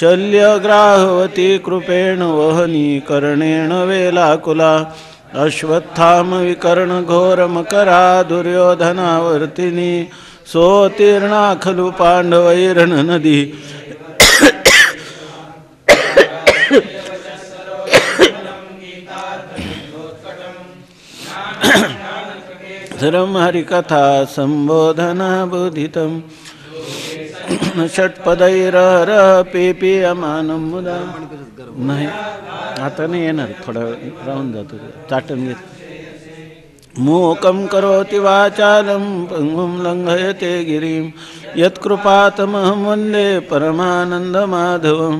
शल्यग्राहवती कृपेण वहनी कर्णेण वेलाकुला अश्वत्थाम विकर्ण घोरमकरा दुर्योधनावर्तिनी सोतीर्णा खलु पांडवैर्नदी सर्वं हरिकथा संबोधना बोधितं षट्पदैरहर पेपीयमानं मुदा नाही आता नाही येणार थोडा राहून जातो चाटण घेत मूकं करोति वाचालं पंगुं लंघयते गिरिं यत्कृपातमहं वन्दे परमानन्दमाधवं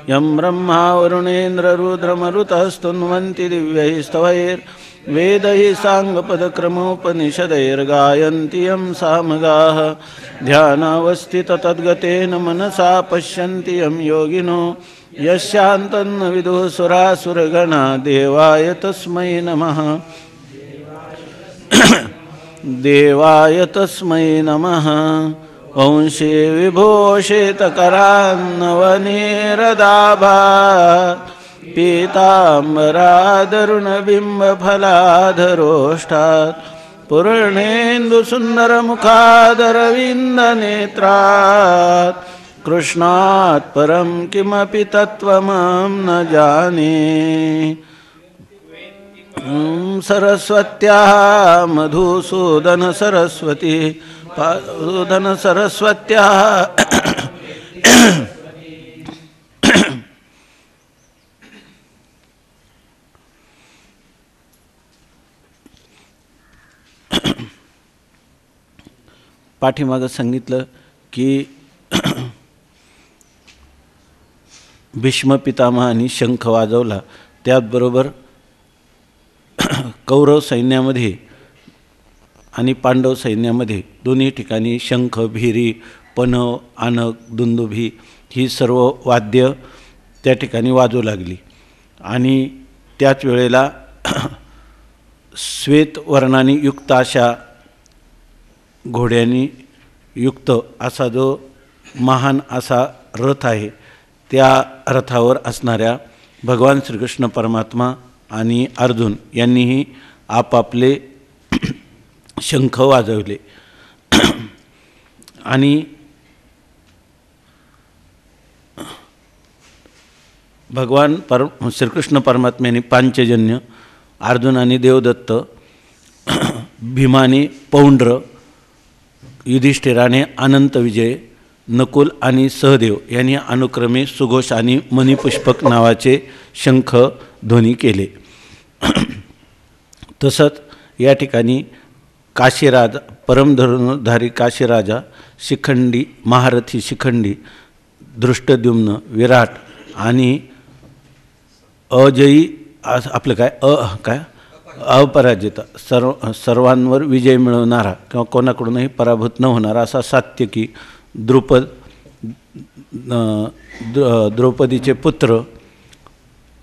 यं ब्रह्मा वरुणेन्द्र रुद्रमरुतस्तुन्वन्ति दिव्यैस्तवैर्वेदैः साङ्गपदक्रमोपनिषदैर्गायन्ति यं सामगाः ध्यानावस्थित तद्गतेन मनसा पश्यन्ति यं योगिनो यस्यान्तन्न विदुः सुरासुरगणा देवाय तस्मै नमः देवाय तस्मै नमः वंशे विभूषितकरान्नवनीरदाभात् पीताम्बरादरुणबिम्बफलाधरोष्ठात् पूर्णेन्दुसुन्दरमुखादरविन्दनेत्रात् कृष्णात् परं किमपि तत्त्वमहं न जाने सरस्वत्याः मधुसूदन सरस्वती सूदन सरस्वत्याः पाठीमागं सांगितलं की भीष्म पितामहांनी शंख वाजवला त्याचबरोबर कौरव सैन्यामध्ये आणि पांडव सैन्यामध्ये दोन्ही ठिकाणी शंख भिरी पणव आनक दुंदुभी ही सर्व वाद्य त्या ठिकाणी वाजू लागली आणि त्याच वेळेला श्वेत वर्णाने युक्त अशा घोड्यांनी युक्त असा जो महान असा रथ आहे त्या रथावर असणाऱ्या भगवान श्रीकृष्ण परमात्मा आणि अर्जुन यांनीही आपापले शंख वाजवले आणि भगवान श्रीकृष्ण परमात्म्याने पांचजन्य अर्जुनाने देवदत्त भीमाने पौंड्र युधिष्ठिराने अनंत विजय नकुल आणि सहदेव यांनी अनुक्रमे सुघोष आणि मणिपुष्पक नावाचे शंख ध्वनी केले। तसंच या ठिकाणी काशीराज परमधनुधारी काशीराजा शिखंडी महारथी शिखंडी दृष्टद्युम्न विराट आणि अजयी आपलं काय अपराजित सर्वांवर विजय मिळवणारा किंवा कोणाकडूनही पराभूत न होणारा असा सात्यकी द्रौपदीचे पुत्र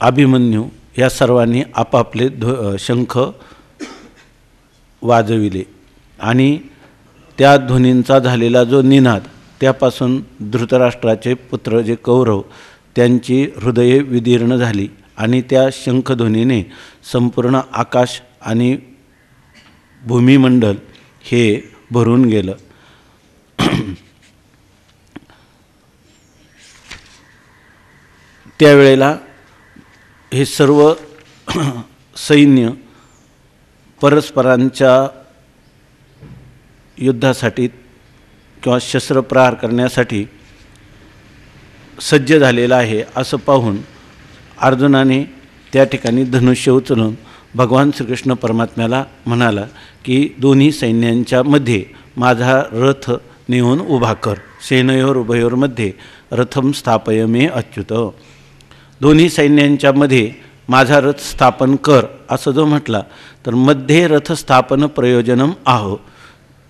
अभिमन्यू या सर्वांनी आपापले शंख वाजविले आणि त्या ध्वनींचा झालेला जो निनाद त्यापासून धृतराष्ट्राचे पुत्र जे कौरव त्यांची हृदये विदीर्ण झाली आणि त्या शंखध्वनीने संपूर्ण आकाश आणि भूमिमंडल हे भरून गेलं। त्यावेळेला हे सर्व सैन्य परस्परांच्या युद्धासाठी किंवा शस्त्रप्रहार करण्यासाठी सज्ज झालेला आहे असं पाहून अर्जुनाने त्या ठिकाणी धनुष्य उचलून भगवान श्रीकृष्ण परमात्म्याला म्हणाला की दोन्ही सैन्यांच्या मध्ये माझा रथ नेऊन उभा कर, सेनयोर उभयोरमध्ये रथम स्थापय मे अच्युत। दोन्ही सैन्यांच्या मध्ये माझा रथ स्थापन कर असं जो म्हटला तर मध्ये रथ स्थापन प्रयोजनम आहो,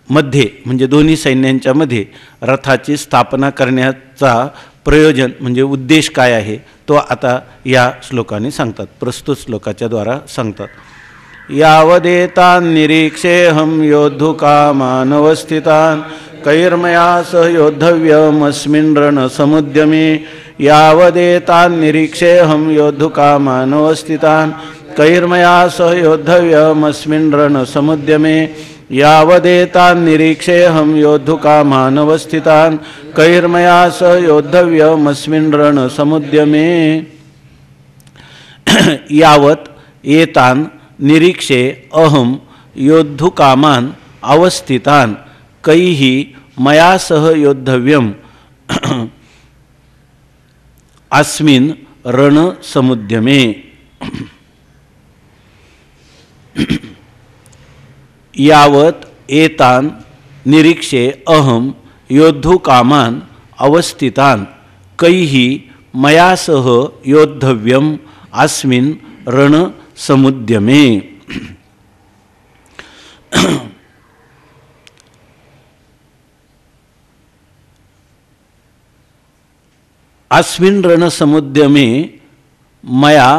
मध्ये म्हणजे दोन्ही सैन्यांच्या मध्ये रथाची स्थापना करण्याचा प्रयोजन म्हणजे उद्देश काय आहे तो आता या श्लोकाने सांगतात, प्रस्तुत श्लोकाच्या द्वारा सांगतात। यावदेतान् निरीक्षेऽहं योद्धुकामानवस्थितान् कैर्मया सह योद्धव्यमस्मिन् रणसमुद्यमे यावदेतान् निरीक्षेऽहं योद्धुकामानवस्थितान् कैर्मया सह योद्धव्यमस्मिन् रणसमुद्यमे यावदेतान् निरीक्षेऽहं योद्धुकामानवस्थितान् कैर्मया सह योद्धव्यमस्मिन् रणसमुद्यमे यावत् एतान् निरीक्षे अहं योद्धुकामान् अवस्थितान् कैः मया सह योद्धव्यम् अस्मिन् रणसमुद्यमे यावत् एतान् निरीक्षे अहं योद्धुकामान् अवस्थितान् कैः मया सह योद्धव्यम् अस्मिन् रणसमुद्यमे अस्मिन् रणसमुद्यमे मया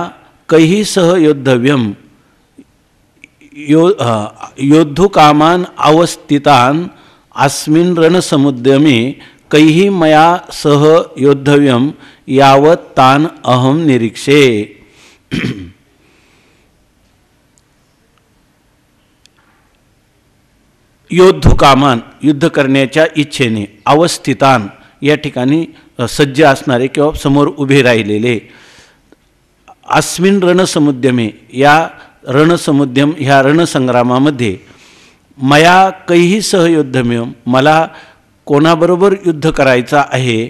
कैः सह योद्धव्यम् योद्धुकामान् अवस्थितान् अस्मिन् रणसमुद्यमे कैः मया सह योद्धव्यम् यावत् तान् अहं निरीक्षे योद्धुकामान् युद्ध करण्याच्या इच्छेने अवस्थितान या ठिकाणी सज्ज असणारे किंवा समोर उभे राहिलेले अस्मिन् रणसमुद्यमे या रणसमुद्यम ह्या रणसंग्रामामध्ये मया कैही सह योद्धव्यम मला कोणाबरोबर युद्ध करायचा आहे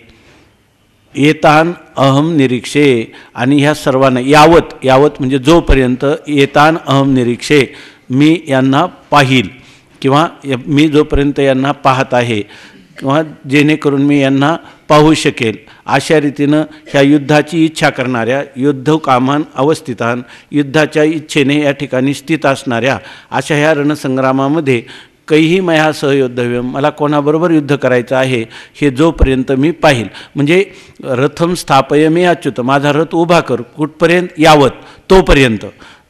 येतान अहम निरीक्षे आणि ह्या सर्वांना यावत म्हणजे जोपर्यंत येतान अहम निरीक्षे मी यांना पाहील किंवा मी जोपर्यंत यांना पाहत आहे किंवा जेणेकरून मी यांना पाहू शकेल अशा रीतीनं ह्या युद्धाची इच्छा करणाऱ्या युद्धकामान अवस्थितान युद्धाच्या इच्छेने या ठिकाणी स्थित असणाऱ्या अशा ह्या रणसंग्रामामध्ये कैही मया सह योद्धव्यम मला कोणाबरोबर युद्ध करायचं आहे हे जोपर्यंत मी पाहिल म्हणजे रथम स्थापय मे अच्युत माझा रथ उभा कर कुठपर्यंत यावत तोपर्यंत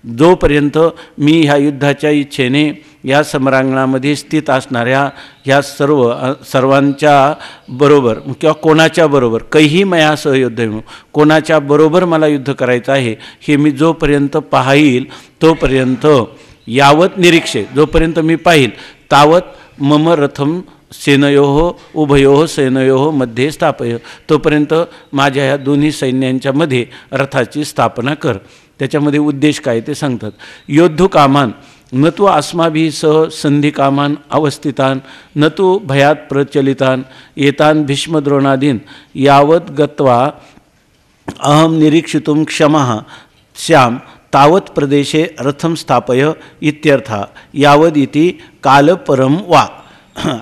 जोपर्यंत मी ह्या युद्धाच्या इच्छेने या सम्रांगणामध्ये स्थित असणाऱ्या ह्या सर्वांच्या बरोबर किंवा कोणाच्या बरोबर कैही मया सह योद्धव्यम कोणाच्या बरोबर मला युद्ध करायचं आहे हे मी जोपर्यंत पाहील तोपर्यंत यावत निरीक्षे जोपर्यंत मी पाहील तावत मम रथम सेनयोः उभयोः सेनयोः मध्ये स्थापय तोपर्यंत माझ्या ह्या दोन्ही सैन्यांच्या मध्ये रथाची स्थापना कर त्याच्यामध्ये उद्देश काय ते सांगतात योद्धुकामान न तु अस्माभिः सह संधिकामान अवस्थितान न तु भयात प्रचलितान एतान भीष्मद्रोणादीन यावत गत्वा अहम निरीक्षितुं क्षमः स्याम तावत प्रदेशे रथम स्थापय इत्यर्था यावद इति कालपरम वा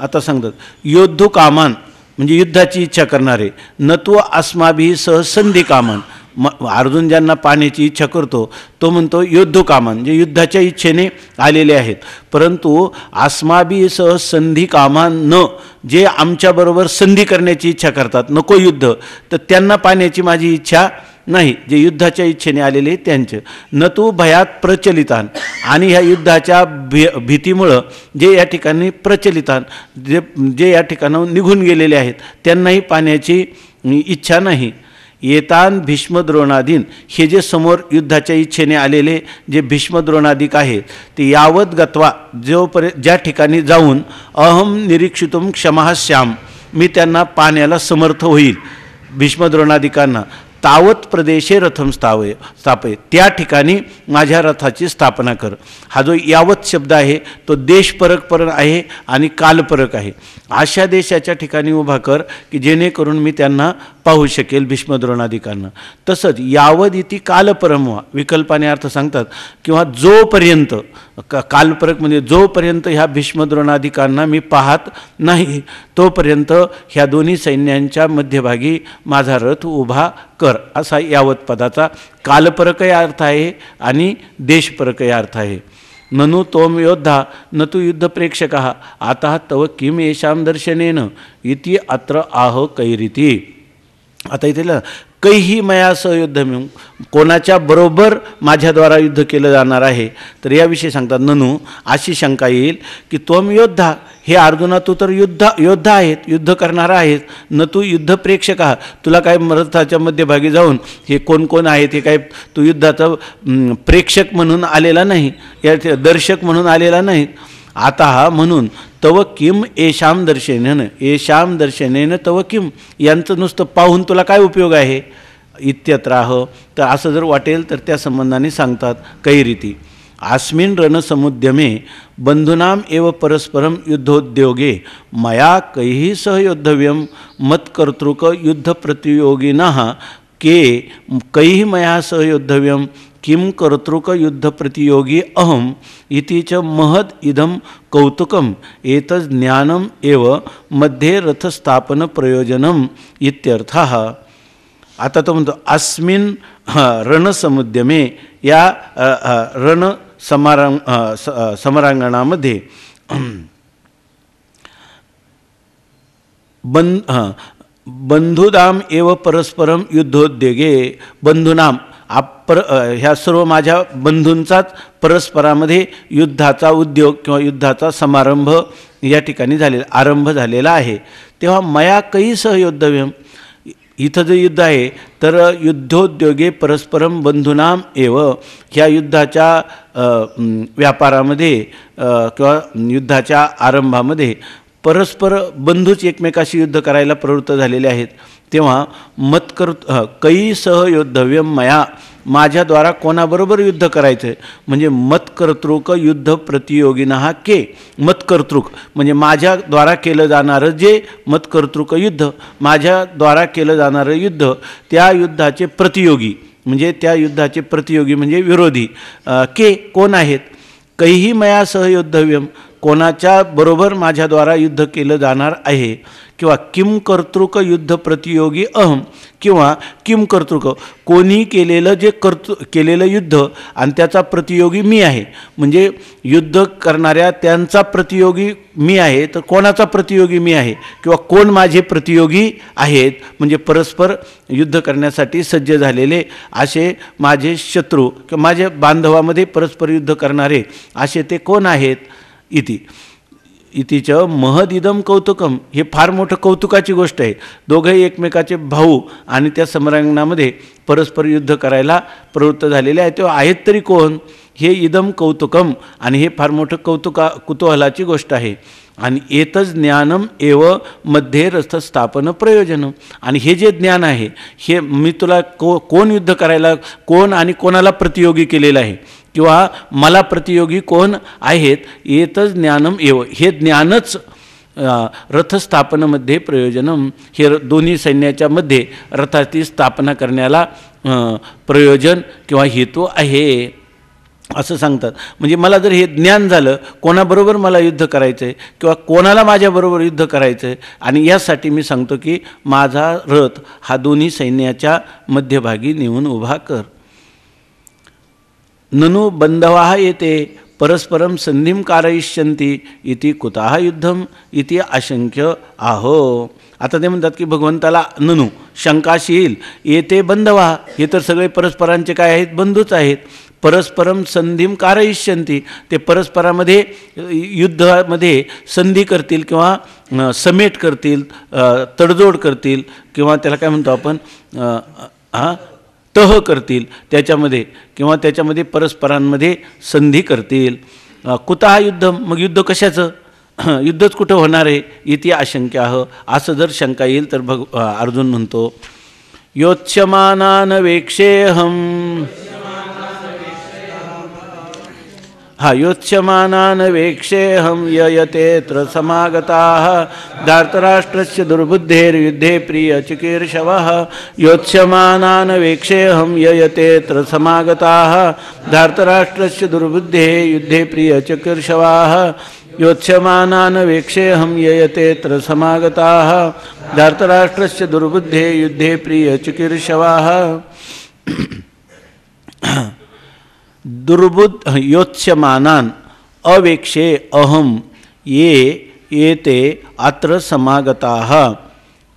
आता सांगतात योद्धुकामान म्हणजे युद्धाची इच्छा करणारे न तु अस्माभिः सह संधिकामान अर्जुन ज्यांना पाहण्याची इच्छा करतो तो म्हणतो योद्धुकामान म्हणजे युद्धाच्या इच्छेने आलेले आहेत परंतु अस्माभिः सह संधिकामान न जे आमच्याबरोबर संधी करण्याची इच्छा करतात नको युद्ध तर त्यांना पाहण्याची माझी इच्छा नाही जे युद्धाच्या इच्छेने आलेले त्यांचे न तू भयात प्रचलितान आणि ह्या युद्धाच्या भीतीमुळं जे या ठिकाणी प्रचलितान जे या ठिकाणाहून निघून गेलेले आहेत त्यांनाही पाहण्याची इच्छा नाही येतान भीष्मद्रोणादीन हे जे समोर युद्धाच्या इच्छेने आलेले जे भीष्मद्रोणादिक आहेत ते यावत गत्वा ज्या ठिकाणी जाऊन अहम निरीक्षितुं क्षमः स्याम मी त्यांना पाहण्याला समर्थ होईल भीष्मद्रोणादिकांना तावत प्रदेशे रथम स्थापय त्या ठिकाणी माझ्या रथाची स्थापना कर हा जो यावत शब्द आहे तो देशपरक आहे आणि कालपरक आहे अशा देशाच्या ठिकाणी उभा कर की जेणेकरून मी त्यांना पाहू शकेल भीष्मद्रोणादिकांना तसंच यावद इति कालपरम विकल्पाने अर्थ सांगतात किंवा जोपर्यंत कालपरक म्हणजे जोपर्यंत ह्या भीष्मद्रोणादिकांना मी पाहत नाही तोपर्यंत ह्या दोन्ही सैन्यांच्या मध्यभागी माझा रथ उभा कर असा यावत पदाचा कालपरकही अर्थ आहे आणि देशपरकही अर्थ आहे ननु तोम योद्धा न तु युद्ध प्रेक्षकः आता तव किम येषां दर्शनेन इति अत्र आह कैरिती आता इथे कैही मया सह युद्धम कोणाच्या बरोबर माझ्याद्वारा युद्ध केलं जाणार आहे तर याविषयी सांगतात ननु अशी शंका येईल की तोम योद्धा हे अर्जुना तू तर योद्धा आहेत, युद्ध करणारा आहेस, न तू युद्ध प्रेक्षक आहात. तुला काय रथाच्या मध्यभागी जाऊन हे कोण कोण आहेत हे काय तू युद्धाचा प्रेक्षक म्हणून आलेला नाही, या दर्शक म्हणून आलेला नाही. आता म्हणून तव किम येशाम दर्शनेन तव किम, यांचं नुसतं पाहून तुला काय उपयोग आहे इत्यत्राह. तर असं जर वाटेल तर त्या संबंधाने सांगतात काही रीती. अस्मिन् रणसमुद्यमे बंधूनाम एव परस्परम युद्धोद्योगे मया कैहि सह योद्धव्यम मत्कर्तृक युद्ध प्रतियोगिनः के कैहि मया सह योद्धव्यम किम कर्तृक युद्ध प्रतियोगी अहम इति च महद इदम कौतुकम एतद् ज्ञानम एव मध्ये रथस्थापन प्रयोजनम इत्यर्थः. आता तो म्हणतो अस्मिन् रणसमुद्यमे, या समरांगणामध्ये बंधुदाम एव परस्परम युद्धोद्योगे, बंधुनाम ह्या सर्व माझ्या बंधूंचाच परस्परामध्ये युद्धाचा उद्योग किंवा युद्धाचा समारंभ या ठिकाणी आरंभ झालेला आहे. तेव्हा मया कैहि सह योद्धव्यम, इथं जे युद्ध आहे तर युद्धोद्योगे परस्परम बंधुनाम एव, ह्या युद्धाच्या व्यापारामध्ये किंवा युद्धाच्या आरंभामध्ये परस्पर बंधूच एकमेकाशी युद्ध करायला प्रवृत्त झालेले आहेत. तेव्हा कैहि सह योद्धव्यम मया, माझ्याद्वारा कोणाबरोबर युद्ध करायचं आहे, म्हणजे मतकर्तृक युद्ध प्रतियोगिनः के, मतकर्तृक म्हणजे माझ्याद्वारा केलं जाणारं जे मतकर्तृक युद्ध, माझ्याद्वारा केलं जाणारं युद्ध, त्या युद्धाचे प्रतियोगी म्हणजे त्या युद्धाचे प्रतियोगी म्हणजे विरोधी के कोण आहेत. कैहि मया सह योद्धव्यम, कोणाच्या बरोबर माझ्याद्वारा युद्ध केलं जाणार आहे. किंवा किम कर्तृक युद्ध प्रतियोगी अहम, किंवा किम कर्तृक कोणी केलेलं जे केलेलं युद्ध आणि त्याचा प्रतियोगी मी आहे. म्हणजे युद्ध करणाऱ्या त्यांचा प्रतियोगी मी आहे, तर कोणाचा प्रतियोगी मी आहे किंवा कोण माझे प्रतियोगी आहेत, म्हणजे परस्पर युद्ध करण्यासाठी सज्ज झालेले असे माझे शत्रू किंवा माझ्या बांधवामध्ये परस्पर युद्ध करणारे असे ते कोण आहेत. इतिच महदिदम कौतुकम, हे फार मोठं कौतुकाची गोष्ट आहे. दोघंही एकमेकाचे भाऊ आणि त्या समरांगणामध्ये परस्पर युद्ध करायला प्रवृत्त झालेले आहे. तेव्हा आहेत तरी कोण, हे इदम कौतुकम, आणि हे फार मोठं कुतूहलाची गोष्ट आहे. आणि एतच ज्ञानम एव मध्ये रथस्थापन प्रयोजनम, आणि हे जे ज्ञान आहे हे मी तुला कोण युद्ध करायला कोण आणि कोणाला प्रतियोगी केलेलं आहे किंवा मला प्रतियोगी कोण आहेत, एतच ज्ञानम एव, हे ज्ञानच रथस्थापनामध्ये प्रयोजनम, हे दोन्ही सैन्याच्या मध्ये रथाची स्थापना करण्याला प्रयोजन किंवा हेतू आहे असं सांगतात. म्हणजे मला जर हे ज्ञान झालं कोणाबरोबर मला युद्ध करायचं आहे किंवा कोणाला माझ्याबरोबर युद्ध करायचं आहे, आणि यासाठी मी सांगतो की माझा रथ हा दोन्ही सैन्याच्या मध्यभागी नेऊन उभा कर. ननु बंधवाः येते परस्परम संधिम कारयिष्यन्ति इति कुतः युद्धम इति आशंक्य आहो. आता ते म्हणतात की भगवंताला ननु शंकाशील येते बंधवा, हे तर सगळे परस्परांचे काय आहेत, बंधूच आहेत. परस्परम संधिम कारयिष्यन्ति, ते परस्परामध्ये युद्धामध्ये संधी करतील किंवा समेट करतील, तडजोड करतील, किंवा त्याला काय म्हणतो आपण तह करतील त्याच्यामध्ये, किंवा त्याच्यामध्ये परस्परांमध्ये संधी करतील. कुतः युद्धम, मग युद्ध कशाचं, युद्धच कुठं होणार आहे, इति आशंक्याः, असं जर शंका येईल तर अर्जुन म्हणतो योत्स्यमानान वेक्षेऽहम्, योत्स्यमानान वेक्षेऽहं ययतेऽत्र समागताः धार्तराष्ट्रस्य दुर्बुद्धेर्युद्धे प्रियचिकीर्षवः. योत्स्यमानान वेक्षेऽहं ययतेऽत्र समागताः धार्तराष्ट्रस्य दुर्बुद्धेः युद्धे प्रियचिकीर्षवाः. योत्स्यमानान वेक्षेऽहं ययतेऽत्र समागताः धार्तराष्ट्रस्य दुर्बुद्धेः युद्धे प्रियचिकीर्षवाः. दुर्बुद्ध योत्स्यमानान अवेक्षे अहम येते अत्र समागताः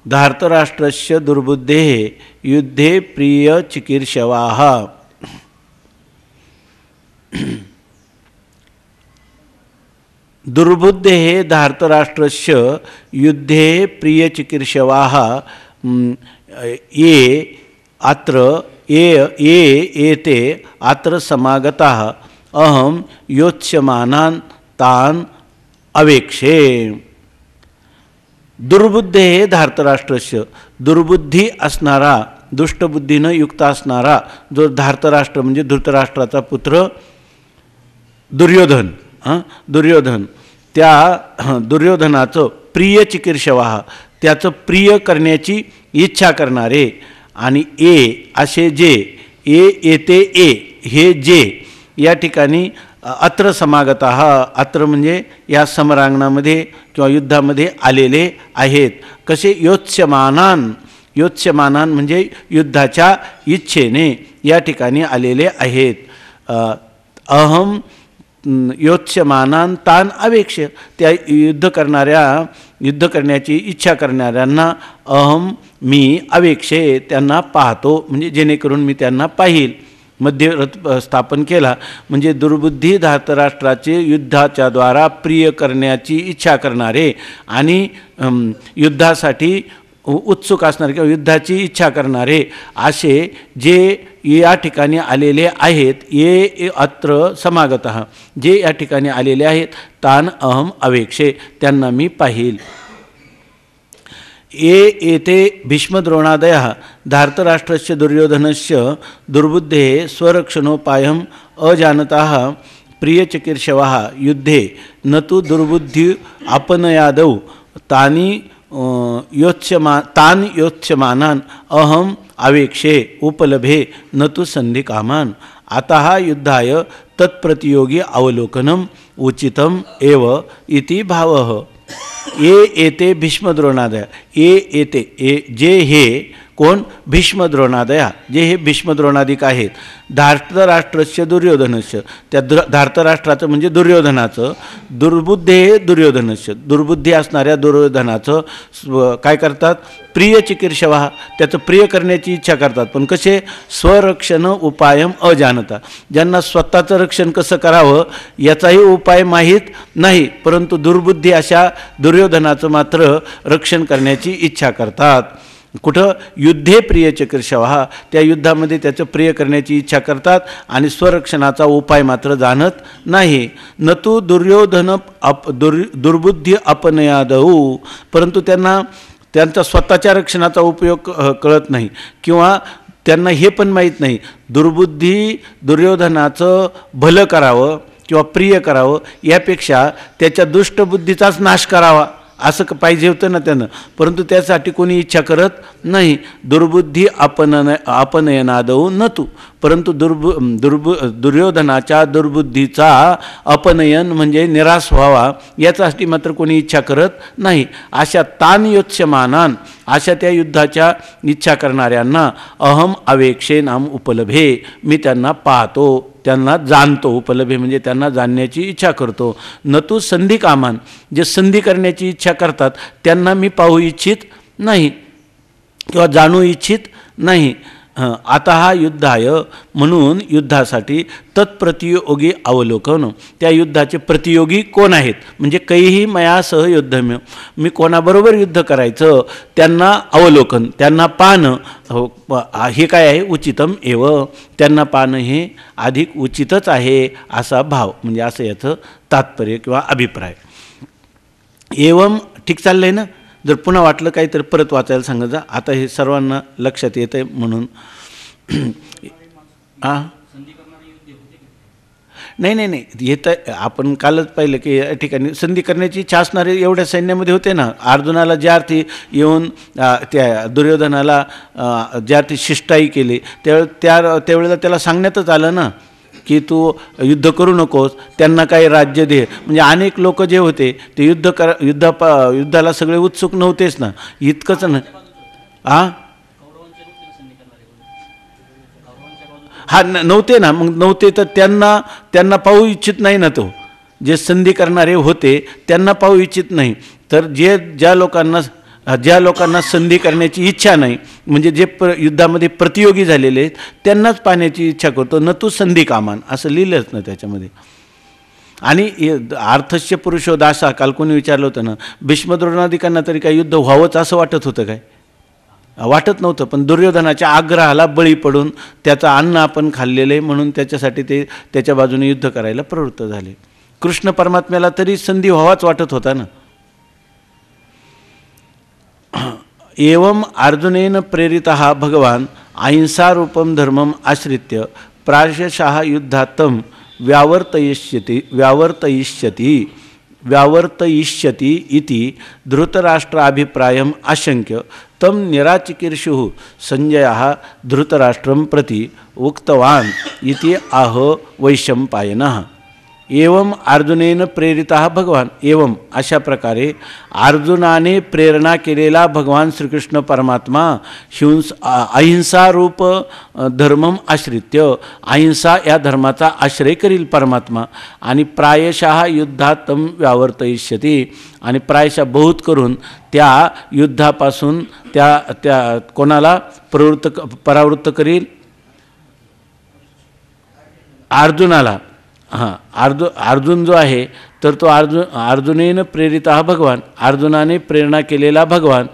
धार्तराष्ट्रस्य दुर्बुद्धेः युद्धे प्रिय चिकीर्षवाः. दुर्बुद्धेः धार्तराष्ट्रस्य युद्धे प्रियचिकीर्षवाः ये एते अत्र समागताः अहं योत्स्यमानान् तान् अवेक्षे। दुर्बुद्धेः धार्तराष्ट्रस्य, दुर्बुद्धी असणारा, दुष्टबुद्धीनं युक्त असणारा जो धार्तराष्ट्र म्हणजे धृतराष्ट्राचा पुत्र दुर्योधन, दुर्योधन, त्या दुर्योधनाचं प्रिय चिकीर्षवाः, त्याचं प्रिय करण्याची इच्छा करणारे, आणि असे जे येते हे जे या ठिकाणी अत्र समागताः, अत्र म्हणजे या समरांगणामध्ये किंवा युद्धामध्ये आलेले आहेत. कसे? योत्स्यमानान, योत्स्यमानान म्हणजे युद्धाच्या इच्छेने या ठिकाणी आलेले आहेत. अहम योत्स्यमानान तान अवेक्ष्य, त्या युद्ध करण्याची इच्छा करणाऱ्यांना अहम मी अवेक्षे त्यांना पाहतो, म्हणजे जेणेकरून मी त्यांना पाहील. मध्यरथ स्थापन केला म्हणजे दुर्बुद्धी धार्तराष्ट्राचे युद्धाच्या द्वारा प्रिय करण्याची इच्छा करणारे आणि युद्धासाठी उत्सुक असणारे किंवा युद्धाची इच्छा करणारे असे जे या ठिकाणी आलेले आहेत, ये अत्र समागतः, जे या ठिकाणी आलेले आहेत, तान अहम अवेक्षे त्यांना मी पाहील. एते भीष्मद्रोणादयः धार्तराष्ट्रस्य दुर्योधनस्य दुर्बुद्धेः स्वरक्षणोपायम् अजानताः प्रियचिकीर्षवाः युद्धे न तु दुर्बुद्धि अपनयादौ तान् योत्स्यमानान् अहम् अवेक्षे उपलभे न तु संधिकामान्. अतः युद्धाय तत्प्रतियोगी अवलोकनम् उचितम् एव इति भावः. एते भीष्मद्रोणादय, एते जे हे कोण? भीष्मद्रोणादया, जे हे भीष्मद्रोणादिक आहेत. धार्तराष्ट्रस्य दुर्योधनस्य, त्या धार्तराष्ट्राचं म्हणजे दुर्योधनाचं, दुर्बुद्धे दुर्योधनस्य, दुर्बुद्धी असणाऱ्या दुर्योधनाचं काय करतात? प्रिय चिकीर्षवाः, त्याचं प्रिय करण्याची इच्छा करतात. पण कसे? स्वरक्षण उपायम अजानता, ज्यांना स्वतःचं रक्षण कसं करावं याचाही उपाय माहीत नाही, परंतु दुर्बुद्धी अशा दुर्योधनाचं मात्र रक्षण करण्याची इच्छा करतात. कुठं? युद्धे प्रिय चिकीर्षवाः, त्या युद्धामध्ये त्याचं प्रिय करण्याची इच्छा करतात आणि स्वरक्षणाचा उपाय मात्र जाणत नाही. न तू दुर्योधन दुर्बुद्धी अपनयादौ, परंतु त्यांचा स्वतःच्या रक्षणाचा उपयोग कळत नाही किंवा त्यांना हे पण माहीत नाही दुर्बुद्धी दुर्योधनाचं भलं करावं किंवा प्रिय करावं यापेक्षा त्याच्या दुष्टबुद्धीचाच नाश करावा असं पाहिजे होतं ना त्यानं, परंतु त्यासाठी कोणी इच्छा करत नाही. दुर्बुद्धी अपनयनादौ न तू, परंतु दुर्योधनाच्या दुर्बुद्धीचा अपनयन म्हणजे निराश व्हावा याच्यासाठी मात्र कोणी इच्छा करत नाही. अशा तान योत्स्यमानान, अशा त्या युद्धाच्या इच्छा करणाऱ्यांना अहम अवेक्षे नाम उपलभे, मी त्यांना पाहतो, त्यांना जाणतो. उपलभे म्हणजे त्यांना जाणण्याची इच्छा करतो. न तू संधी कामान, जे संधी करण्याची इच्छा करतात त्यांना मी पाहू इच्छित नाही किंवा जाणू इच्छित नाही. आता हा युद्धाय, म्हणून युद्धासाठी तत्प्रतियोगी अवलोकन, त्या युद्धाचे प्रतियोगी कोण आहेत म्हणजे कैही मया सह युद्धम्य, मी कोणाबरोबर युद्ध करायचं त्यांना अवलोकन, त्यांना पाहणं हे काय आहे? उचितम एव, त्यांना पाहणं हे अधिक उचितच आहे असा भाव, म्हणजे असं याचं तात्पर्य किंवा अभिप्राय. एवम ठीक चाललं आहे ना? जर पुन्हा वाटलं काही तर परत वाचायला सांगत जा, आता हे सर्वांना लक्षात येतं आहे म्हणून. नाही हे तर आपण कालच पाहिलं की या ठिकाणी संधी करण्याची इच्छा असणारे एवढ्या सैन्यामध्ये होते ना. अर्जुनाला ज्या अर्थी येऊन त्या दुर्योधनाला ज्या अर्थी शिष्टाई केली त्यावेळेला त्याला सांगण्यातच आलं ना की तू युद्ध करू नकोस, त्यांना काही राज्य दे. म्हणजे अनेक लोक जे होते ते युद्धाला सगळे उत्सुक नव्हतेच ना, इतकंच ना. नव्हते ना, मग नव्हते तर त्यांना पाहू इच्छित नाही ना. तो जे संधी करणारे होते त्यांना पाहू इच्छित नाही. तर ज्या लोकांना संधी करण्याची इच्छा नाही म्हणजे जे युद्धामध्ये प्रतियोगी झालेले आहेत त्यांनाच पाहण्याची इच्छा करतो. न तू संधी कामान असं लिहिलंच ना त्याच्यामध्ये. आणि अर्थस्य पुरुषो दासा, काल कोणी विचारलं होतं ना, भीष्मद्रोणादिकांना तरी काही युद्ध व्हावंच असं वाटत होतं काय? वाटत नव्हतं. पण दुर्योधनाच्या आग्रहाला बळी पडून त्याचं अन्न आपण खाल्लेलं आहे म्हणून त्याच्यासाठी ते त्याच्या बाजूने युद्ध करायला प्रवृत्त झाले. कृष्ण परमात्म्याला तरी संधी व्हावाच वाटत होता ना. एवं अर्जुनेन प्रेरितः भगवान अहिंसारूपं धर्मम आश्रित्य प्रायशः युद्धात्तं व्यावर्तयिष्यति इति धृतराष्ट्राभिप्रायम् आशंक्य तम निराचिकीर्षुः संजयः धृतराष्ट्रं प्रति उक्तवान् इति आह वैशंपायनः. एवं अर्जुनेन प्रेरितः भगवान, एवं अशा प्रकारे अर्जुनाने प्रेरणा केलेला भगवान श्रीकृष्ण परमात्मा अहिंसारूप धर्मम आश्रित्य, अहिंसा या धर्माचा आश्रय करील परमात्मा. आणि प्रायशः युद्धात्म व्यावर्तयिष्यति, आणि प्रायशः बहुत करून त्या युद्धापासून त्या कोणाला परावृत्त करील? अर्जुनाला. अर्जुन जो आहे तर तो अर्जुनेनं प्रेरित हा भगवान, अर्जुनाने प्रेरणा केलेला भगवान.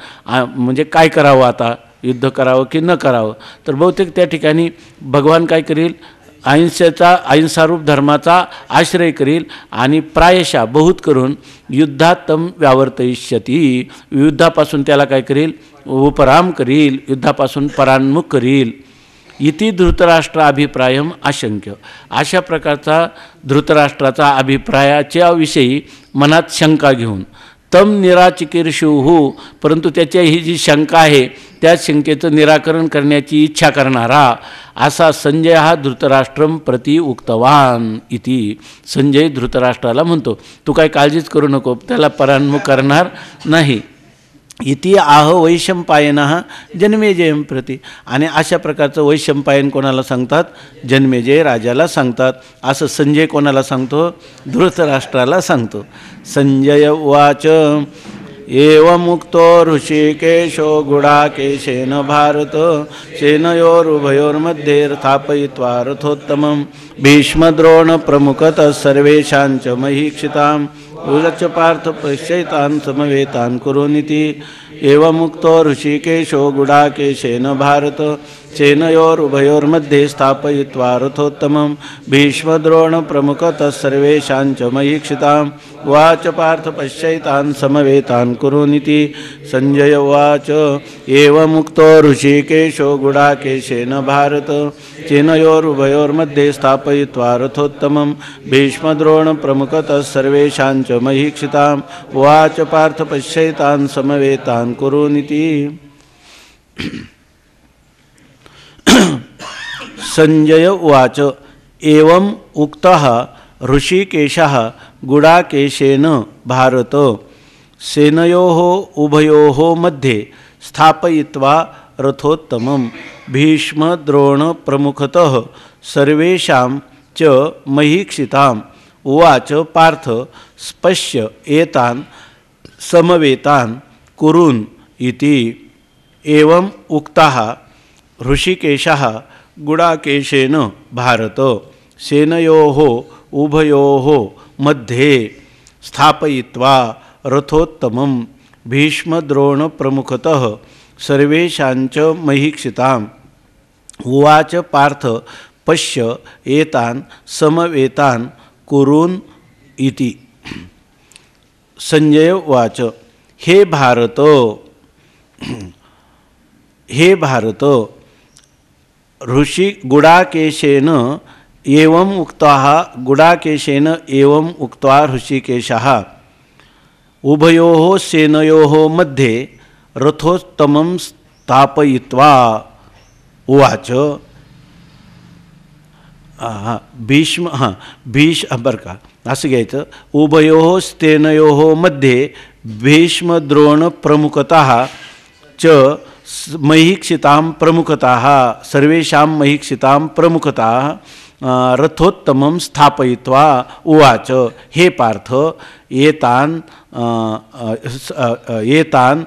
म्हणजे काय करावं आता, युद्ध करावं की न करावं? तर बहुतेक त्या ठिकाणी भगवान काय करील? अहिंसारूप धर्माचा आश्रय करील आणि प्रायशः बहुत करून युद्धात्म व्यावर्तयिष्यति, युद्धापासून त्याला काय करील? उपराम करील, युद्धापासून परान्मुख करील. इति धृतराष्ट्र अभिप्रायम आशंक्य, अशा प्रकारचा धृतराष्ट्राचा अभिप्रायाच्या विषयी मनात शंका घेऊन तम निराचिकीर्षुः, परंतु त्याच्या ही जी शंका आहे त्या शंकेचं निराकरण करण्याची इच्छा करणारा असा संजय हा धृतराष्ट्रम प्रति उक्तवान इति. संजय धृतराष्ट्राला म्हणतो तू काय काळजीच करू नको, त्याला परान्मुख करणार नाही. इति आह वैशंपायनः जन्मेजयं प्रति, आणि अशा प्रकारचं वैशंपायन कोणाला सांगतात? जन्मेजय राजाला सांगतात. असं संजय कोणाला सांगतो? धृतराष्ट्राला सांगतो. संजय उवाच एवमुक्तो ऋषिकेशो गुडाकेशेन भारत सेनयोरुभयोर्मध्ये स्थापयित्वा रथोत्तमं भीष्मद्रोण प्रमुखतः सर्वेषांच महीक्षिताम् उवाच पार्थ पश्यैतान् समवेतान् कुरुनिति. एवमुक्तो ऋषिकेशो गुडाकेशेन भारत सेनयोरुभयोर्मध्ये स्थापयित्वा रथोत्तमं भीष्मद्रोण प्रमुखतः सर्वेषांच महीक्षिताम् उवाच पार्थ पश्यैतान् समवेतान् कुरुनिति. संजय उवाच एवमुक्तो ऋषिकेशो गुडाकेशेन भारत सेनयोरुभयोर्मध्ये स्थापयित्वा रथोत्तमं भीष्मद्रोण प्रमुखतः सर्वेषांच महीक्षिताम् उवाच पार्थ पश्यैतान् समवेतान् कुरुनिति. संजय उवाच एवं उक्तः ऋषिकेशः गुडाकेशेन भारत सेनयोः उभयोः मध्ये स्थापयित्वा रथोत्तमं भीष्मद्रोण प्रमुखतः सर्वेषां च महीक्षिताम् उवाच पार्थ स्पश्य एतान् समवेतान् कुरुन् इति. एवं उक्तः ऋषिकेशः गुडाकेशेन भारत सेनयोः उभयोः मध्ये स्थापयित्वा रथोत्तमं भीष्मद्रोण प्रमुखतः सर्वेषांच महीक्षिताम् उवाच पार्थ पश्य एतान् समवेतान् कुरुन् इति. संजय उवाच हे भारत ऋषि गुडाकेशेन एवं उक्तः गुडाकेशेन एवं उक्त्वा ऋषिकेशः उभयोः सेनयोः मध्ये रथोत्तमं स्थापयित्वा उवाच. बरं का असं घ्यायचं. उभयोः सेनयोः मध्ये भीष्मद्रोण प्रमुखतः च महीक्षितां प्रमुखतः सर्वेषां महीक्षितां प्रमुखतः रथोत्तमं स्थापयित्वा उवाच हे पार्थ एतान्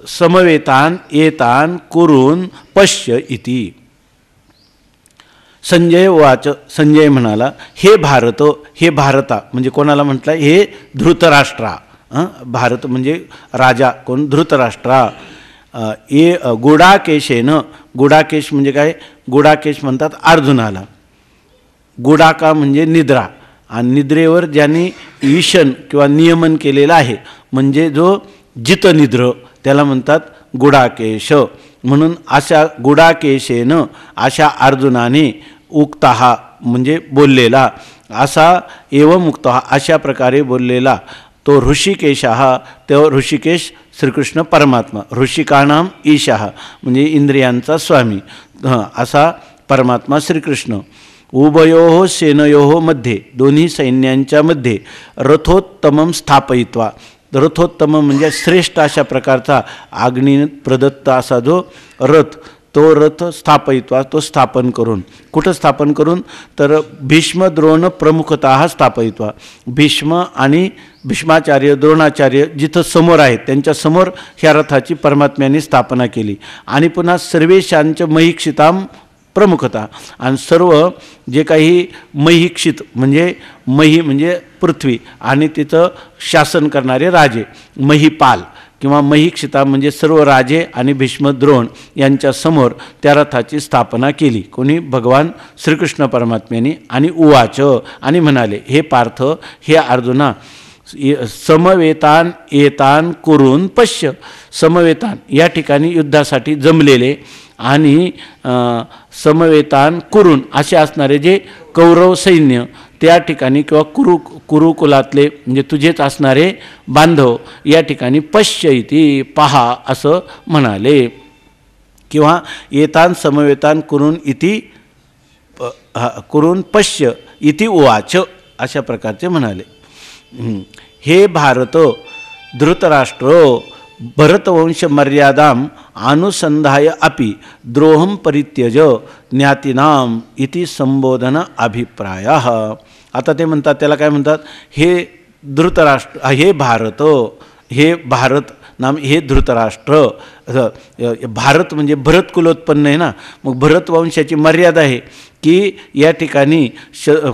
समवेतान् एतान् कुरुन् पश्य इति. संजय वाच, संजय म्हणाला, हे भारत, हे भारता म्हणजे कोणाला म्हटलं, हे धृतराष्ट्रा. भारत म्हणजे राजा कोण, धृतराष्ट्रा. ए गुडाकेशेनं, गुडाकेश म्हणजे काय, गुडाकेश म्हणतात अर्जुनाला. गुडाका म्हणजे निद्रा, आणि निद्रेवर ज्यांनी ईशन किंवा नियमन केलेलं आहे म्हणजे जो जितनिद्र त्याला म्हणतात गुडाकेश. म्हणून अशा गुडाकेशेनं, अशा अर्जुनाने, उक्तहा म्हणजे बोललेला, असा एवं उक्तहा अशा प्रकारे बोललेला तो ऋषिकेशः, तो ऋषिकेश श्रीकृष्ण परमात्मा, ऋषिकानाम ईशः म्हणजे इंद्रियांचा स्वामी, असा परमात्मा श्रीकृष्ण. उभयोः सेनयोः मध्ये, दोन्ही सैन्यांच्या मध्ये, रथोत्तमं स्थापयित्वा, रथोत्तम म्हणजे श्रेष्ठ अशा प्रकारचा अग्नी प्रदत्त असा जो रथ, तो रथ स्थापयित्वा तो स्थापन करून, कुठं स्थापन करून तर भीष्म द्रोण प्रमुखतः स्थापयित्वा, भीष्म आणि भीष्माचार्य द्रोणाचार्य जिथं समोर आहेत त्यांच्या समोर ह्या रथाची परमात्म्याने स्थापना केली. आणि पुन्हा सर्वेशांच महीक्षिताम प्रमुखता, आणि सर्व जे काही महीक्षित म्हणजे मही म्हणजे पृथ्वी आणि तिचं शासन करणारे राजे, महीपाल किंवा महीक्षिता म्हणजे सर्व राजे आणि भीष्म द्रोण यांच्या समोर त्या रथाची स्थापना केली. कोणी, भगवान श्रीकृष्ण परमात्म्याने. आणि उवाच आणि म्हणाले, हे पार्थ, हे अर्जुना, समवेतान एतान कुरून पश्य. समवेतान या ठिकाणी युद्धासाठी जमलेले आणि समवेतान कुरून असे असणारे जे कौरव सैन्य त्या ठिकाणी किंवा कुरुकुलातले म्हणजे तुझेच असणारे बांधव या ठिकाणी पश्य इति पहा असं म्हणाले. किंवा येतान समवेतान कुरून इति कुरून पश्य इति उवाच अशा प्रकारचे म्हणाले. हे भारत, धृतराष्ट्र, भरतवंश मर्यादाम अनुसंधाय अपि द्रोहम परित्यज ज्ञातीनाम इति संबोधन अभिप्रायः. आता ते म्हणतात, त्याला काय म्हणतात, हे धृतराष्ट्र, हे भारत, हे भारत नाम, हे धृतराष्ट्र. भारत म्हणजे भरत कुलोत्पन्न आहे ना, मग भरत वंशाची मर्यादा आहे की या ठिकाणी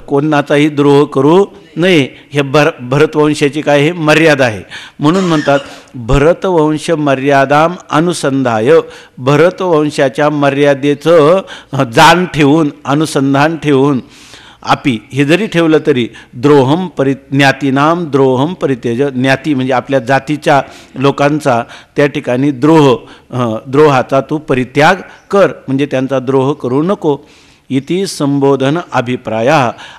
कोणाचाही द्रोह करू नये. हे भरतवंशाची काय आहे, मर्यादा आहे. म्हणून म्हणतात भरतवंश मर्यादाम अनुसंधाय, भरतवंशाच्या मर्यादेचं जाण ठेवून, अनुसंधान ठेवून, आपी हे जरी ठेवलं तरी द्रोहम ज्ञातीनाम द्रोहम परित्यज, ज्ञाती म्हणजे आपल्या जातीच्या लोकांचा त्या ठिकाणी द्रोहाचा तू परित्याग कर, म्हणजे त्यांचा द्रोह करू नको. इति संबोधन अभिप्राय,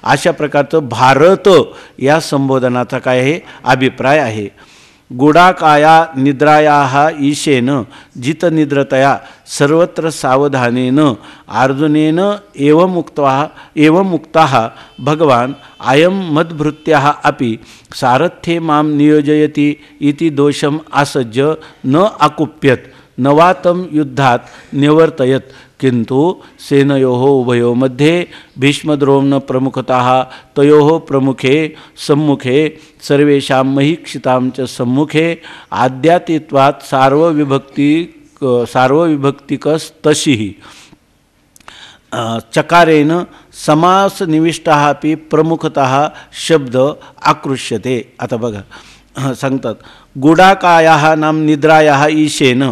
अशा प्रकारचं भारत या संबोधनाचा काय आहे, अभिप्राय आहे. गुडाकाया निद्रायाः ईशेन जितनिद्रतया सर्वत्र सावधानेन अर्जुनेन एवं मुक्तः भगवान अयं मद्भृत्यः अपि सारथ्ये मां नियोजयति इति दोषम् असज्य न अकुप्यत नवातं युद्धात् निवर्तयत. किंतु सेनयोः उभयोः मध्ये भीष्मद्रोण प्रमुखतः तयोः प्रमुखे सम्मुखे सर्वेषां महीक्षितां च सम्मुखे आद्यातित्वात् सार्वविभक्तिकस्तशिः चकारेण समास निविष्टः अपि प्रमुखतः शब्द आकृष्यते. आता बघा सांगतात, गुडाकायाः नाम निद्रायाः ईशेन,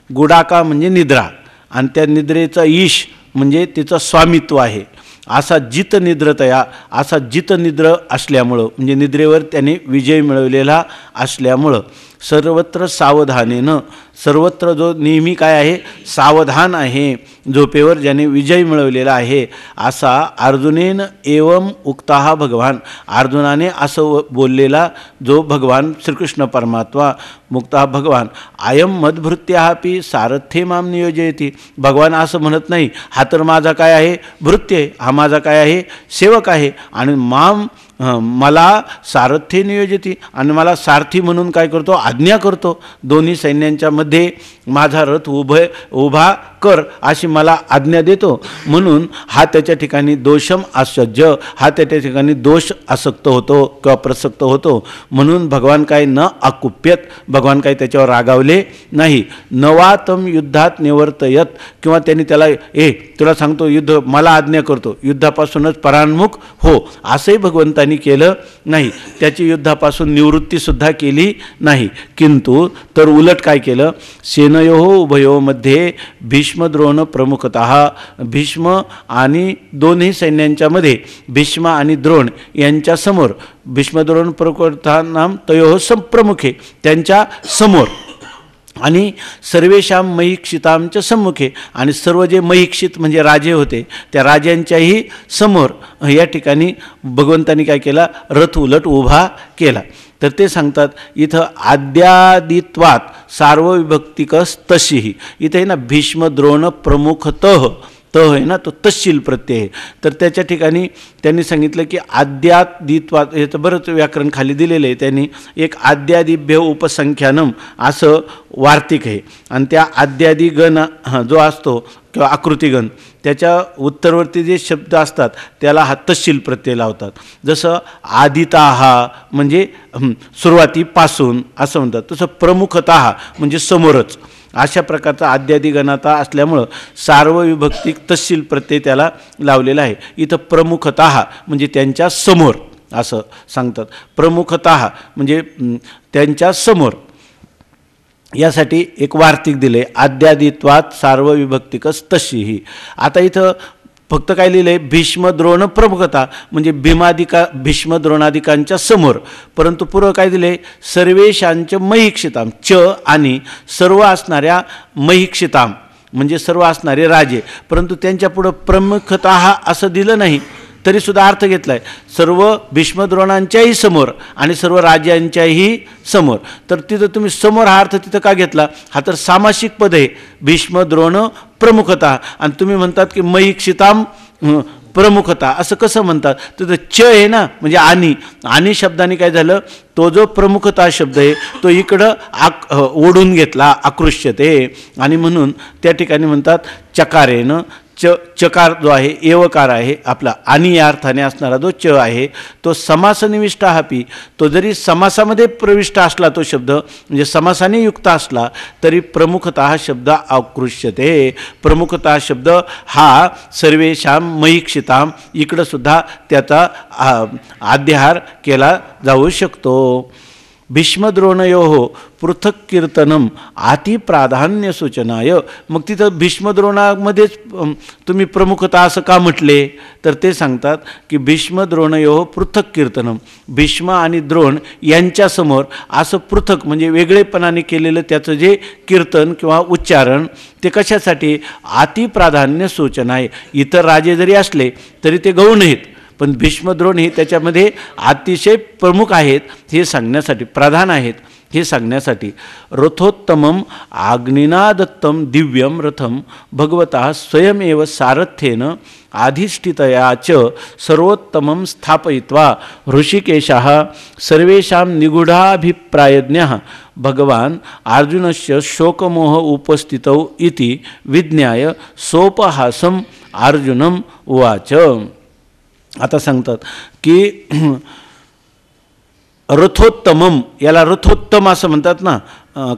गुडाका म्हणजे निद्रा आणि त्या निद्रेचा ईश म्हणजे तिचं स्वामित्व आहे. असा जितनिद्रतया, असा जितनिद्र असल्यामुळं म्हणजे निद्रेवर त्याने विजय मिळवलेला असल्यामुळं सर्वत्र सावधानेनं, सर्वत्र जो नेहमी काय आहे, सावधान आहे, झोपेवर ज्याने विजय मिळवलेला आहे, असा अर्जुनेन एवं उक्तः भगवान, अर्जुनाने असं बोललेला जो भगवान श्रीकृष्ण परमात्मा मुक्तः भगवान, अयम मद्भृत्यः अपि सारथ्ये मां नियोजयति. भगवान असं म्हणत नाही, हा तर माझा काय आहे, भृत्य आहे, हा माझा काय आहे, सेवक आहे, आणि मला सारथ्ये नियोजती, आणि मला सारथी म्हणून काय करतो, आज्ञा करतो. दोन्ही सैन्यांच्या मध्ये माझा रथ उभा कर अशी मला आज्ञा देतो. म्हणून हा त्याच्या ठिकाणी दोषम आसज्य, हा त्याच्या ठिकाणी दोष आसक्त होतो किंवा प्रसक्त होतो. म्हणून भगवान काय न अकुप्यत, भगवान काय त्याच्यावर रागावले नाही. नवातम युद्धात निवर्तयत, किंवा त्यांनी त्याला तुला सांगतो युद्ध, मला आज्ञा करतो युद्धापासूनच परान्मुख हो, असंही भगवंतांनी केलं नाही. त्याची युद्धापासून निवृत्तीसुद्धा केली नाही. किंतु तर उलट काय केलं, सेनयोः उभयोमध्ये भीष्म द्रोण प्रमुखतः, भीष्म आणि दोन्ही सैन्यांच्यामध्ये भीष्म आणि द्रोण यांच्या समोर, भीष्मद्रोण प्रमुखतः नाम तयोः संप्रमुखे, त्यांच्या समोर, आणि सर्वेषां महीक्षितांच्या सम्मुखे, आणि सर्व जे महीक्षित म्हणजे राजे होते त्या राजांच्याही समोर या ठिकाणी भगवंतांनी काय केला, रथ उलट उभा केला. तर ते सांगतात इथं आद्यादित्वात सार्वविभक्तिकस तशीही, इथे आहे ना भीष्म द्रोण प्रमुखतः, आहे ना तो तशील प्रत्यय आहे. तर त्याच्या ठिकाणी त्यांनी सांगितलं की आद्यादित्वात, हे तर बरंच व्याकरण खाली दिलेलं आहे त्यांनी, एक आद्यादिभ्य उपसंख्यानम असं वार्तिक आहे. आणि त्या आद्यादिगण जो असतो किंवा आकृतिगण, त्याच्या उत्तरवर्ती जे शब्द असतात त्याला हा तशील प्रत्यय लावतात. जसं आदिताहा म्हणजे सुरुवातीपासून असं म्हणतात, तसं प्रमुखतः म्हणजे समोरच, अशा प्रकारचा आद्यादिगणाता असल्यामुळं सार्वविभक्तिक तशील प्रत्यय त्याला लावलेला आहे. इथं प्रमुखतः म्हणजे त्यांच्या समोर असं सांगतात. प्रमुखतः म्हणजे त्यांच्या समोर, यासाठी एक वार्तिक दिले आद्यादित्वात सार्वविभक्तिकस तशीही. आता इथं फक्त काय लिहिलं आहे, भीष्मद्रोण प्रमुखता म्हणजे भीष्मद्रोणादिकांच्या समोर, परंतु पूर्व काय दिले, सर्वेशांच महीक्षिताम, च आणि सर्व असणाऱ्या महीक्षिताम म्हणजे सर्व असणारे राजे, परंतु त्यांच्या पुढं प्रमुखतः असं दिलं नाही, तरीसुद्धा अर्थ घेतला आहे सर्व भीष्मद्रोणांच्याही समोर आणि सर्व राजांच्याही समोर. तर तिथं तुम्ही समोर हा अर्थ तिथं का घेतला, हा तर सामासिक पद आहे, भीष्मद्रोण प्रमुखता, आणि तुम्ही म्हणतात की महीक्षिताम प्रमुखता, असं कसं म्हणतात. तर च आहे ना, म्हणजे आणि शब्दाने काय झालं, तो जो प्रमुखता शब्द आहे तो इकडं ओढून घेतला, आकृष्यते, आणि म्हणून त्या ठिकाणी म्हणतात चकारेनं, चकार जो आहे एवकार आहे आपला, आणि या अर्थाने असणारा जो च आहे तो समासनिविष्ट हापी, तो जरी समासामध्ये प्रविष्ट असला तो शब्द म्हणजे समासाने युक्त असला तरी प्रमुखतः शब्द आकृष्यते. प्रमुखतः शब्द हा सर्वेशां महीक्षिताम इकडं सुद्धा त्याचा अध्याहार केला जाऊ शकतो. भीष्मद्रोणयोः पृथक कीर्तनम अतिप्राधान्य सूचनाय, मग तिथं भीष्मद्रोणामध्येच तुम्ही प्रमुखता असं का म्हटले, तर ते सांगतात की भीष्मद्रोणयोः पृथक कीर्तनम, भीष्म आणि द्रोण यांच्यासमोर असं पृथक म्हणजे वेगळेपणाने केलेलं त्याचं जे कीर्तन किंवा उच्चारण ते कशासाठी, अतिप्राधान्य सूचना आहे. इतर राजे जरी असले तरी ते गौण आहेत, पण भीष्मद्रोण हे त्याच्यामध्ये अतिशय प्रमुख आहेत हे सांगण्यासाठी, प्रधान आहेत हे सांगण्यासाठी. रथोत्तमम अग्निना दत्तम दिव्यम रथम भगवतः स्वयमेव सारथ्येन अधिष्ठितया च सर्वोत्तमं स्थापयित्वा ऋषिकेशः सर्वेषां निगूढाभिप्रायज्ञः भगवान अर्जुनस्य शोकमोह उपस्थितौ इति विज्ञाय सोपहासम अर्जुनम उवाच. आता सांगतात की रथोत्तमम, याला रथोत्तम असं म्हणतात ना,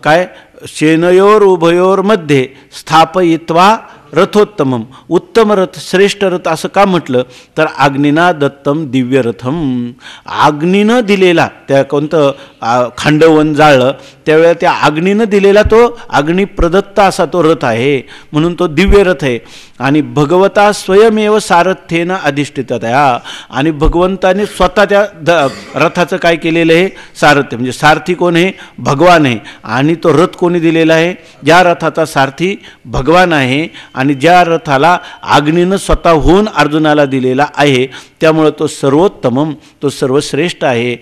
काय सेनयोर उभयोर मध्ये स्थापयित्वा रथोत्तमम, उत्तम रथ श्रेष्ठ रथ असं का म्हटलं, तर अग्निना दत्तम दिव्य रथम, अग्नीनं दिलेला, त्या कोणतं खांडवन जाळलं त्यावेळेला त्या अग्नीनं दिलेला तो अग्निप्रदत्त असा तो रथ आहे, म्हणून तो दिव्य रथ आहे. आणि भगवता स्वयमेव सारथ्येनं अधिष्ठितया, आणि भगवंताने स्वतः त्या रथाचं काय केलेलं आहे, सारथ्य, म्हणजे सारथी कोण आहे, भगवान आहे. आणि तो रथ कोणी दिलेला आहे, ज्या रथाचा सारथी भगवान आहे आणि ज्या रथाला अग्नीनं स्वतःहून अर्जुनाला दिलेला आहे, त्यामुळं तो सर्वोत्तमम, तो सर्वश्रेष्ठ आहे.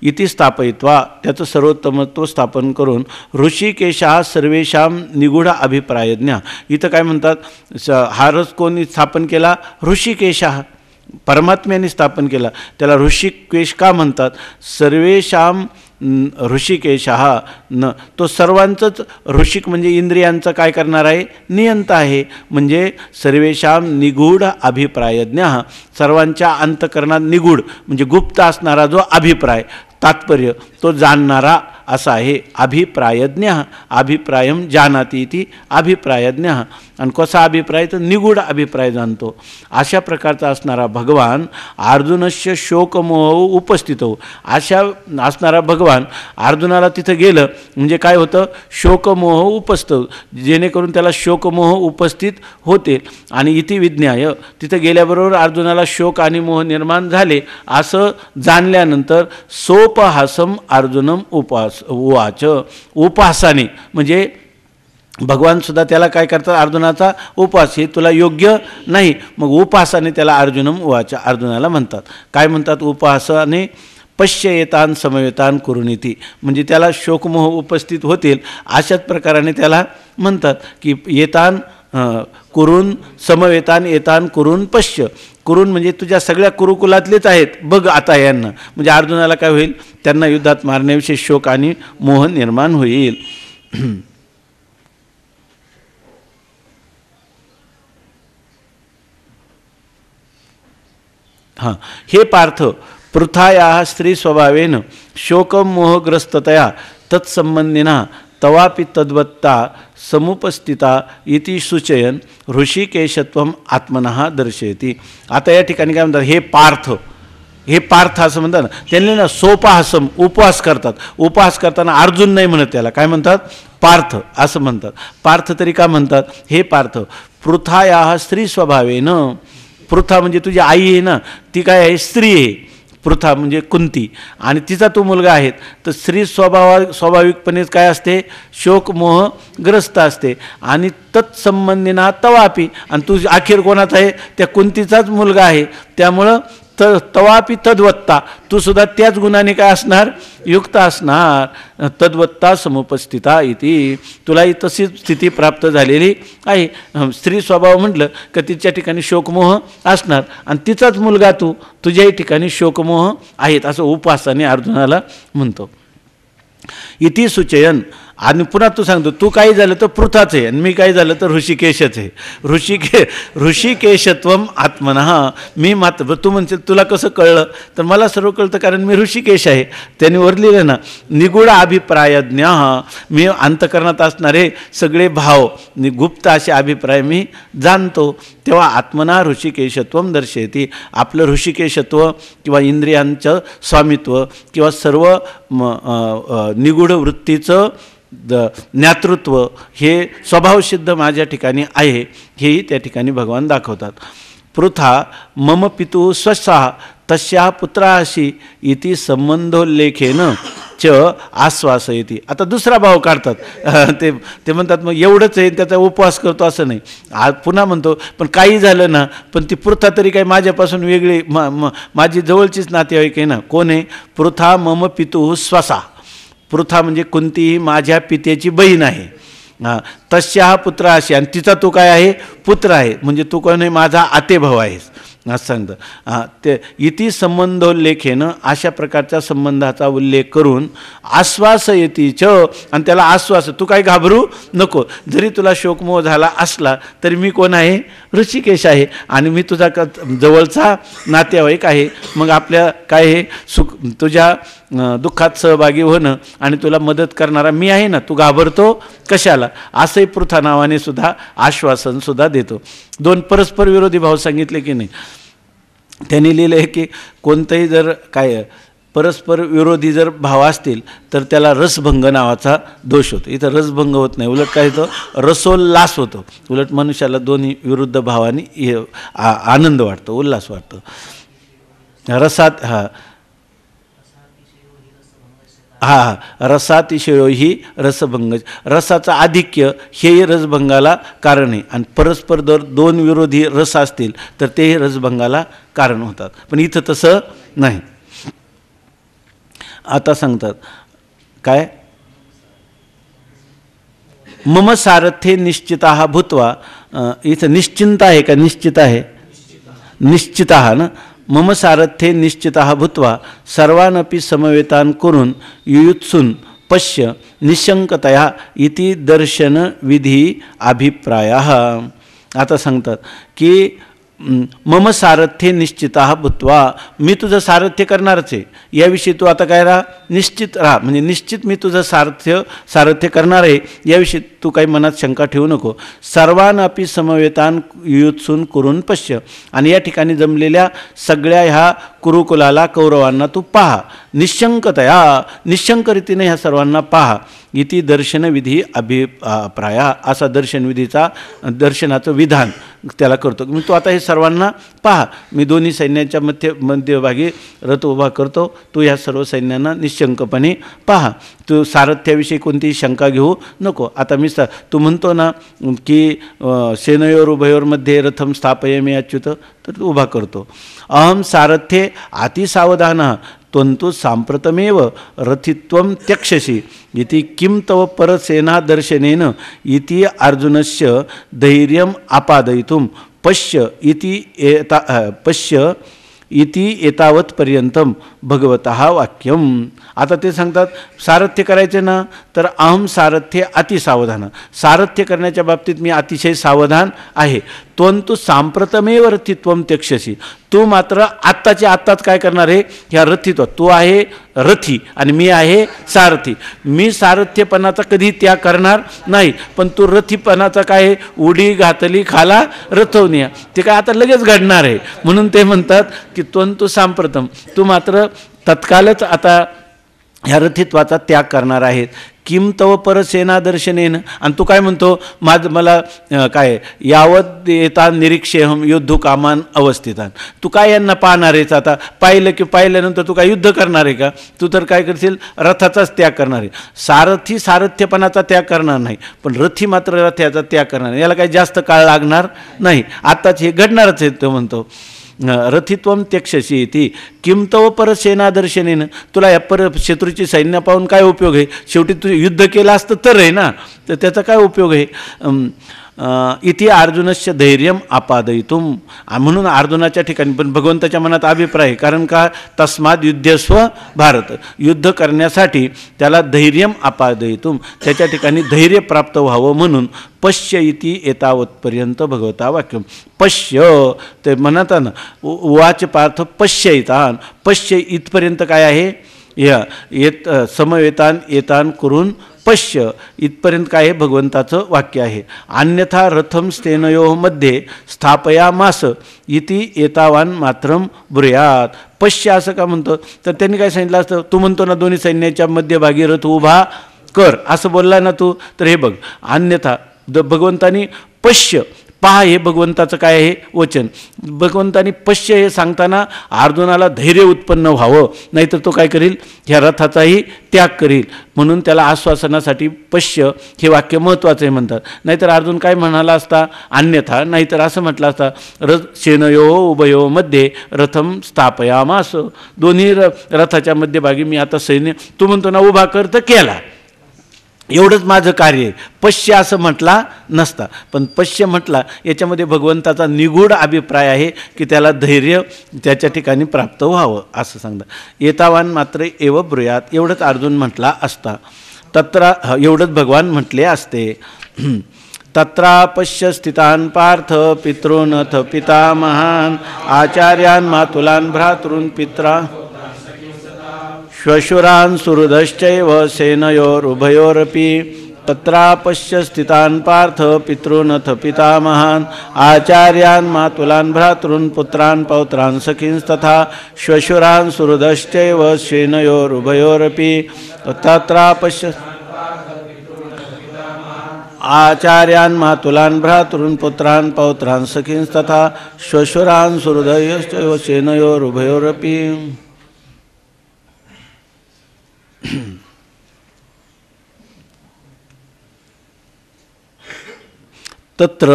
इति स्थापयित्वा, त्याचं सर्वोत्तमत्व स्थापन करून ऋषिकेशः सर्वेषां निगूढ अभिप्रायज्ञ, इथं काय म्हणतात, हा रथ कोणी स्थापन केला, ऋषिकेशः परमात्म्याने स्थापन केला, त्याला ऋषिकेश का म्हणतात, सर्वेषां ऋषिकेशः न, तो सर्वांचंच ऋषिक म्हणजे इंद्रियांचं काय करणार आहे, नियंता आहे. म्हणजे सर्वेषां निगूढ अभिप्रायज्ञ, सर्वांच्या अंतकरणात निगूढ म्हणजे गुप्त असणारा जो अभिप्राय, तात्पर्य तो जाणणारा असा आहे. अभिप्रायज्ञ, अभिप्रायम जानाति इति अभिप्रायज्ञ. आणि कसा अभिप्राय, तर निगूढ अभिप्राय जाणतो. अशा प्रकारचा असणारा भगवान अर्जुनस्य शोकमोह उपस्थित हो, अशा असणारा भगवान अर्जुनाला तिथं गेलं म्हणजे काय होतं, शोकमोह उपस्थित, जेणेकरून त्याला शोकमोह उपस्थित होते. आणि इति विज्ञाय, तिथं गेल्याबरोबर अर्जुनाला शोक आणि मोह निर्माण झाले असं जाणल्यानंतर सोपहासम अर्जुनम उवाच, उपासाने म्हणजे भगवानसुद्धा त्याला काय करतात, अर्जुनाचा उपवास, हे तुला योग्य नाही. मग उपासाने त्याला अर्जुनम उवाच, अर्जुनाला म्हणतात. काय म्हणतात उपासाने, पश्य येतान समवेतान कुरुनीती, म्हणजे त्याला शोकमोह उपस्थित होतील अशाच प्रकाराने त्याला म्हणतात की येतान कुरून समवेतान येतान कुरून पश्य. कुरून म्हणजे तुझ्या सगळ्या कुरुकुलातलेच आहेत, बघ आता यांना. म्हणजे अर्जुनाला काय होईल, त्यांना युद्धात मारण्याविषयी शोक आणि मोह निर्माण होईल. हां, हे पार्थ पृथाया स्त्री स्वभावेन शोकमोहग्रस्ततया तत्संबंधिना तवापि तद्वत्ता समुपस्थिता इति सूचयन ऋषिकेशत्वम आत्मनः दर्शयति. आता या ठिकाणी काय म्हणतात, हे पार्थ, हे पार्थ असं म्हणतात ना, त्यांनी ना सोपाहसम उपवास करतात. उपवास करताना अर्जुन नाही म्हणत, त्याला काय म्हणतात, पार्थ असं म्हणतात. पार्थ तरी का म्हणतात, हे पार्थ पृथाया स्त्री स्वभावेन, पृथा म्हणजे तुझी आई आहे ना, ती काय आहे, स्त्री आहे. पृथा म्हणजे कुंती, आणि तिचा तो मुलगा आहे. तर स्त्री स्वाभाविकपणेच काय असते, शोकमोहग्रस्त असते. आणि तत्संबंधीना तवापी, आणि तू अखेर कोणाचा आहे, त्या कुंतीचाच मुलगा आहे. त्यामुळं तवापि तद्वत्ता, तू सुद्धा त्याच गुणाने काय असणार, युक्त असणार. तद्वत्ता समुपस्थिता इति, तुलाही तशीच स्थिती प्राप्त झालेली आहे. स्त्री स्वभाव म्हटलं का तिच्या ठिकाणी शोकमोह असणार, आणि तिचाच मुलगा तू, तुझ्याही ठिकाणी शोकमोह आहेत असं उपासाने अर्जुनाला म्हणतो. इति सूचयन, आणि पुन्हा तू सांगतो, तू काही झालं तर पृथाच आहे आणि मी काही झालं तर ऋषिकेशच आहे. ऋषिकेशत्वम आत्मनः, मी मात्र, तू म्हणशील तुला कसं कळलं, तर मला सर्व कळतं कारण मी ऋषिकेश आहे. त्यांनी वर लिहिलं ना, निगूढ अभिप्रायज्ञ, मी अंतकरणात असणारे सगळे भाव, गुप्त असे अभिप्राय मी जाणतो. तेव्हा आत्मना ऋषिकेशत्वम दर्शयती, आपलं ऋषिकेशत्व किंवा इंद्रियांचं स्वामित्व किंवा सर्व निगूढ वृत्तीचं ज्ञातृत्व हे स्वभावसिद्ध माझ्या ठिकाणी आहे, हेही त्या ठिकाणी भगवान दाखवतात. पृथा मम पितु स्वस्सा तस्या पुत्राशी इति संबंधोल्लेखेन च आश्वासयती. आता दुसरा भाव काढतात, ते म्हणतात मग एवढंच आहे त्याचा उपवास करतो असं नाही. पुन्हा म्हणतो पण काही झालं ना, पण ती पृथा तरी काही माझ्यापासून वेगळी, माझी जवळचीच नातेवाईक आहे ना. कोण आहे, पृथा मम पितु स्वसा, पृथा म्हणजे कुंती ही माझ्या पित्याची बहीण आहे. तस्या पुत्र अशी, आणि तिचा तो काय आहे, पुत्र आहे. म्हणजे तू कोण आहे, माझा आतेभाव आहेस असं सांगतं. ते इति संबंधोल्लेखेनं, अशा प्रकारच्या संबंधाचा उल्लेख करून आश्वासयतीच, आणि त्याला आश्वास, तू काय घाबरू नको, जरी तुला शोकमोह झाला असला तरी मी कोण आहे, ऋषिकेश आहे, आणि मी तुझा जवळचा नातेवाईक आहे. मग आपल्या काय हे सुख, तुझ्या दुःखात सहभागी होणं आणि तुला मदत करणारा मी आहे ना, तू घाबरतो कशाला, असंही पृथा नावाने सुद्धा आश्वासन सुद्धा देतो. दोन परस्पर विरोधी भाव सांगितले की नाही. त्यांनी लिहिलं आहे की कोणतंही जर काय परस्पर विरोधी जर भाव असतील तर त्याला रसभंग नावाचा दोष होतो. इथं रसभंग होत नाही, उलट काय होतं, रसोल्लास होतो. उलट मनुष्याला दोन्ही विरुद्ध भावाने आनंद वाटतो, उल्हास वाटतो. रसात रसातिशयो ही रसभंग, रसाचा आधिक्य हेही रसभंगाला कारण आहे. आणि परस्पर जर दोन विरोधी रस असतील तर तेही रसभंगाला कारण होतात. पण इथं तसं नाही. आता सांगतात काय, मम सारथ्ये निश्चिता भूत्वा, इथं निश्चिंत आहे का निश्चित आहे, निश्चित ना, मम सारथ्ये निश्चितः भूत्वा सर्वानपि समवेतान् कुरुन् युयुत्सून् पश्य निशंकतया इति दर्शन विधी अभिप्रायः. आता सांगतात की मम सारथ्ये निश्चितः भूत्वा, मी तुझं सारथ्य करणारच आहे, याविषयी तू आता काय राहा, निश्चित राहा. म्हणजे निश्चित मी तुझं सारथ्य करणार आहे, याविषयी तू काही मनात शंका ठेवू नको. सर्वांनापि समवेतान युत्सून कुरून पश्य, आणि या ठिकाणी जमलेल्या सगळ्या ह्या कुरुकुलाला कौरवांना तू पहा, निशंकतया निशंक रीतीने ह्या सर्वांना पहा. इति दर्शनविधी अभिप्राय, असा दर्शनाचं विधान त्याला करतो. मी तू आता हे सर्वांना पहा, मी दोन्ही सैन्याच्या मध्यभागी रथ उभा करतो, तू ह्या सर्व सैन्यांना निशंकपणे पहा. तू सारथ्याविषयी कोणतीही शंका घेऊ नको. आता मी तू म्हणतो ना की सेनयोर उभयोर्मध्ये रथम स्थापयामि अच्युत, तर उभा करतो. अहम सारथ्ये अतिसावधानः त्वंतु सांप्रतमेव रथित्वं त्यक्षसि इति किं तव परसेनादर्शनेन इति अर्जुनस्य धैर्यम् आपादयितुं पश्य इति एतावत्पर्यंतम भगवतः वाक्यम. आता ते सांगतात सारथ्य करायचे ना, तर अहम सारथ्य अतिसावधान, सारथ्य करण्याच्या बाबतीत मी अतिशय सावधान आहे. त्वंतु सांप्रतमेव रथित्वम त्यक्षसी, तू मात्र आत्ताच्या आत्ताच काय करणार आहे, ह्या रथित्व, तू आहे रथी आणि मी आहे सारथी. मी सारथ्यपणाचा कधी त्याग करणार नाही, पण तू रथीपणाचा काय उडी घातली खाला रथवण्या, ते काय आता लगेच घडणार आहे. म्हणून ते म्हणतात की त्वंतु सांप्रतम, तू मात्र तत्कालच आता ह्या रथित्वाचा त्याग करणार आहेत. किम तव परसेनादर्शनेन, आणि तू काय म्हणतो, मला काय यावत येता निरीक्षेहम युद्ध कामान अवस्थितान, तू काय यांना पाहणार आहेस, आता पाहिलं की पाहिल्यानंतर तू काय युद्ध करणार आहे का, तू तर काय करशील रथाचाच त्याग करणार आहे. सारथी सारथ्यपणाचा त्याग करणार नाही, पण रथी मात्र रथ्याचा त्याग करणार नाही. याला काही जास्त काळ लागणार नाही, आत्ताच हे घडणारच आहे. तो म्हणतो रथित्वम त्यक्षसी इति किम तव परसेनादर्शनेन, तुला या शत्रूची सैन्य पाहून काय उपयोग आहे, शेवटी तू युद्ध केलं असतं तर आहे ना, तर त्याचा काय उपयोग आहे. इति अर्जुनस्य धैर्यम आपादयितुम, म्हणून अर्जुनाच्या ठिकाणी पण भगवंताच्या मनात अभिप्राय आहे. कारण का, तस्माद युद्धस्व भारत, युद्ध करण्यासाठी त्याला धैर्यम आपादयितुम, त्याच्या ठिकाणी धैर्य प्राप्त व्हावं म्हणून पश्य इति एतावत्पर्यंत भगवता वाक्यम. पश्य ते म्हणतात ना, वाच पार्थ पश्य इतान, पश्य इथपर्यंत काय आहे, समवेतान येतान करून पश्य इथपर्यंत काय आहे, भगवंताचं वाक्य आहे. अन्यथा रथम स्तेनयो मध्ये स्थापयामास इति एतावान मात्रम ब्रूयात. पश्य असं का म्हणतो, तर त्यांनी काय सांगितलं असतं, तू म्हणतो ना दोन्ही सैन्याच्या मध्यभागी रथ उभा कर असं बोलला ना तू, तर हे बघ अन्यथा भगवंतानी पश्य, पहा, हे भगवंताचं काय आहे वचन. भगवंतानी पश्य हे सांगताना अर्जुनाला धैर्य उत्पन्न व्हावं, नाहीतर तो काय करील, ह्या रथाचाही त्याग करील. म्हणून त्याला आश्वासनासाठी पश्य हे वाक्य महत्त्वाचं आहे म्हणतात. नाहीतर अर्जुन काय म्हणाला असता, अन्यथा, नाहीतर असं म्हटलं असता सेनयो उभयो मध्ये रथम स्थापयामास, दोन्ही रथाच्या मध्यभागी मी आता सैन्य, तू म्हणतो ना उभा कर, तर केला, एवढंच माझं कार्य आहे. पश्य असं म्हटला नसता, पण पश्य म्हटला, याच्यामध्ये भगवंताचा निगूढ अभिप्राय आहे की त्याला धैर्य त्याच्या ठिकाणी प्राप्त व्हावं असं सांगतात. येतावान मात्र एव ब्रूयात, एवढंच अर्जुन म्हटला असता, तत्र एवढंच भगवान म्हटले असते. तत्रा पश्य स्थितान पार्थ पितॄनथ पितामहान आचार्यान मातुलान भ्रातॄन पित्रा श्वशुरान् सुहृदश्चैव सेनयोरुभयोरपि. तत्रा पश्य स्थितान् पार्थ पितॄनथ पितामहान् आचार्यान् मातुलान् भ्रातॄन् पुत्रान् पौत्रान् सखींस्तथा श्वशुरान् सुहृदश्चैव सेनयोरुभयोरपि. तत्रा पश्य आचार्यान् मातुलान् भ्रातॄन् पुत्रान् पौत्रान् सखींस्तथा श्वशुरान् सुहृदश्चैव सेनयोरुभयोरपि. तत्र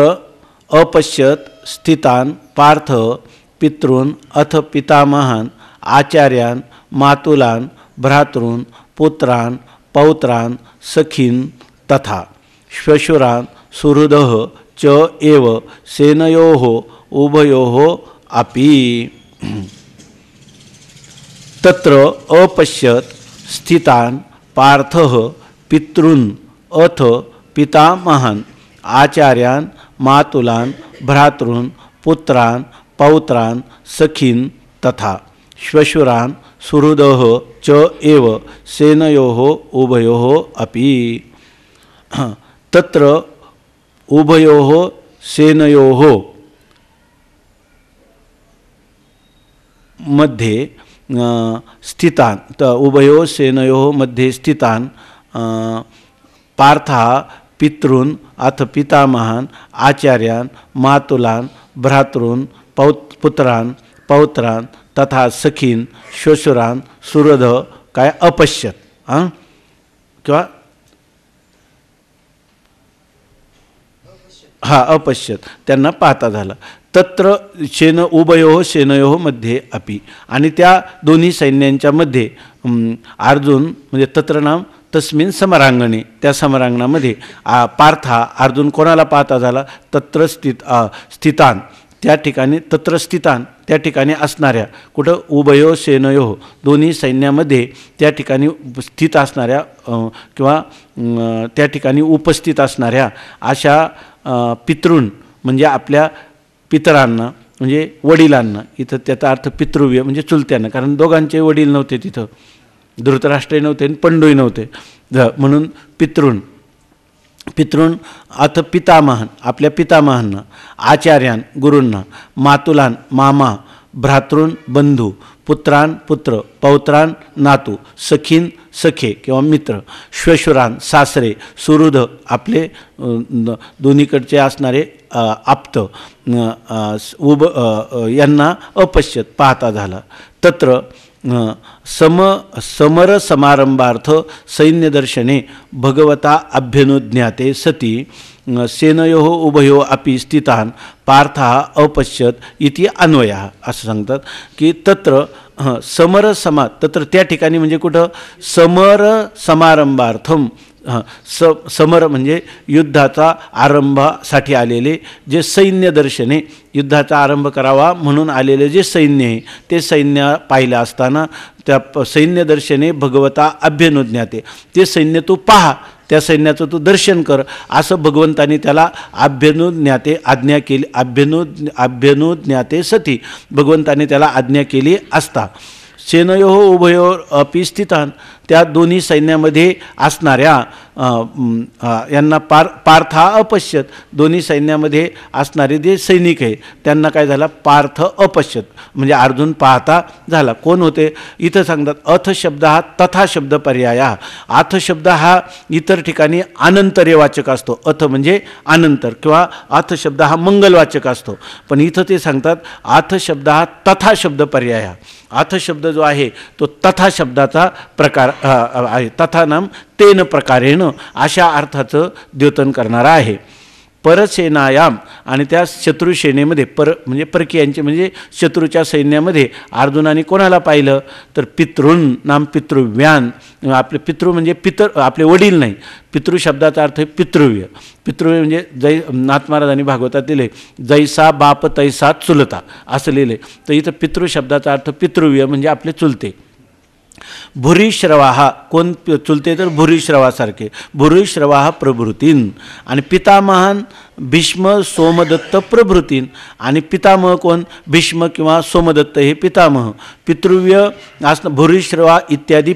अपश्यत स्थितान पार्थ पितॄन् अथ पितामहान् आचार्यान् मातुलान् भ्रातॄन् पुत्रान् पौत्रान् सखीन् तथा श्वशुरान् सुहृदः च एव सेनयोः उभयोः अपि. तत्र अपश्यत स्थितान पार्थः पितॄन् अथ पितामहान् आचार्यान् मातुलान् भ्रातॄन् पुत्रान् पौत्रान् सखीन् तथा श्वशुरान् सुहृदः च एव सेनयोः उभयोः अपि। तत्र उभयोः सेनयोः मध्ये स्थितान् उभयोः सेनयोः मध्ये स्थितान् पार्थः पितॄन् अथ पितामहान् आचार्यान् मातुलान् भ्रातॄन् पुत्रान् पौत्रान् तथा सखीन श्वशुरान सुहृद काय अपश्यत किंवा अपश्यत त्यांना पाहता झाला। तत्र उभयोः सेनयोः मध्ये अपि आणि त्या दोन्ही सैन्यांच्या मध्ये अर्जुन म्हणजे तत्र नाम तस्मिन् समरांगणे त्या समरांगणामध्ये पार्था अर्जुन कोणाला पाहता झाला तत्र स्थितान त्या ठिकाणी तत्र स्थितान त्या ठिकाणी असणाऱ्या कुठं उभयो सेनयो दोन्ही सैन्यामध्ये त्या ठिकाणी स्थित असणाऱ्या किंवा त्या ठिकाणी उपस्थित असणाऱ्या अशा पितॄन् म्हणजे आपल्या पितरांना म्हणजे वडिलांना इथं त्याचा अर्थ पितृव्य म्हणजे चुलत्यांना कारण दोघांचे वडील नव्हते तिथं धृतराष्ट्रही नव्हते आणि पंडूही नव्हते म्हणून पितॄन् अथ पितामहान् आपल्या पितामहांना आचार्यान् गुरूंना मातुलान् मामा भ्रातॄन् बंधू पुत्रान् पुत्र पौत्रान् नातू सखीन सखे किंवा मित्र श्वशुरान् सासरे सुहृद आपले दोन्हीकडचे असणारे आप्त यांना अपश्यत पाहता झाला। तत्र समर समारंभार्थ सैन्यदर्शने भगवता अभ्यनुज्ञाते सती सेनयोः उभयो अपि स्थितान् पार्थः अपश्यत इति अन्वयः असं सांगतात की तत्र तत्र त्या ठिकाणी म्हणजे कुठं समर समारंभार्थम समर म्हणजे युद्धाचा आरंभासाठी आलेले जे सैन्य दर्शने युद्धाचा आरंभ करावा म्हणून आलेले जे सैन्य आहे ते सैन्य पाहिलं असताना त्या सैन्य दर्शने भगवता अभ्यनुज्ञाते ते सैन्य तू पहा त्या सैन्याचं तू दर्शन कर असं भगवंतानी त्याला अभ्यनुज्ञाते आज्ञा केली अभ्यनुज्ञाते सती भगवंताने त्याला आज्ञा केली असता सेनयोः उभयोः अपि स्थितान् त्या दोन्ही सैन्यामध्ये असणाऱ्या यांना पार्थ अपश्यत दोन्ही सैन्यामध्ये असणारे जे सैनिक आहे त्यांना काय झाला पार्थ अपश्यत म्हणजे अर्जुन पाहता झाला। कोण होते इथं सांगतात अथ शब्द हा तथा शब्द पर्याय अथ शब्द हा इतर ठिकाणी अनंतर्यवाचक असतो अथ म्हणजे अनंतर किंवा अथ शब्द हा मंगलवाचक असतो पण इथं ते सांगतात अथ शब्द हा तथा शब्द पर्याय अथ शब्द जो आहे तो तथा शब्दाचा प्रकार आहे तथा नाम तेन प्रकारेण अशा अर्थाचं द्योतन करणारा आहे। परसेनायाम आणि त्या शत्रुसेनेमध्ये म्हणजे परकीयांचे म्हणजे शत्रूच्या सैन्यामध्ये अर्जुनाने कोणाला पाहिलं तर पितॄन् नाम पितृव्यान आपले पितृ म्हणजे आपले वडील नाही पितृ शब्दाचा अर्थ आहे पितृव्य पितृव्य म्हणजे नाथ महाराजांनी भागवतात दिले जैसा बाप तैसा चुलता असं लिहिले तर इथं पितृ शब्दाचा अर्थ पितृव्य म्हणजे आपले चुलते। भूरिश्रवाः कोण चुलते तर भूरिश्रवासारखे भूरिश्रवाः प्रभृतीन आणि पितामहान भीष्म सोमदत्त प्रभृतीन आणि पितामह कोण भीष्म किंवा सोमदत्त हे पितामह पितृव्य असणं भूरिश्रवा इत्यादी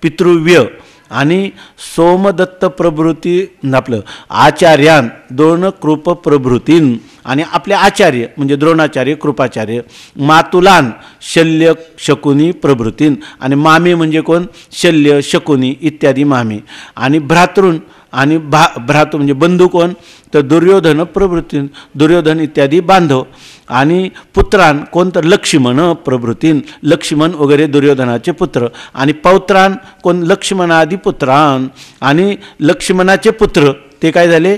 पितृव्य आणि सोमदत्त प्रभृती आपलं आचार्यान द्रोण कृप प्रभृतीन आणि आपले आचार्य म्हणजे द्रोणाचार्य कृपाचार्य मातुलान शल्य शकुनी प्रभृतीन आणि मामे म्हणजे कोण शल्य शकुनी इत्यादी मामे आणि भ्रातृन् आणि भ्रातृ म्हणजे बंधू कोण तर दुर्योधन प्रभृतीन दुर्योधन इत्यादी बांधव आणि पुत्रान कोण तर लक्ष्मण प्रभृतीन लक्ष्मण वगैरे दुर्योधनाचे पुत्र आणि पौत्रान कोण लक्ष्मणादी पुत्रान आणि लक्ष्मणाचे पुत्र ते काय झाले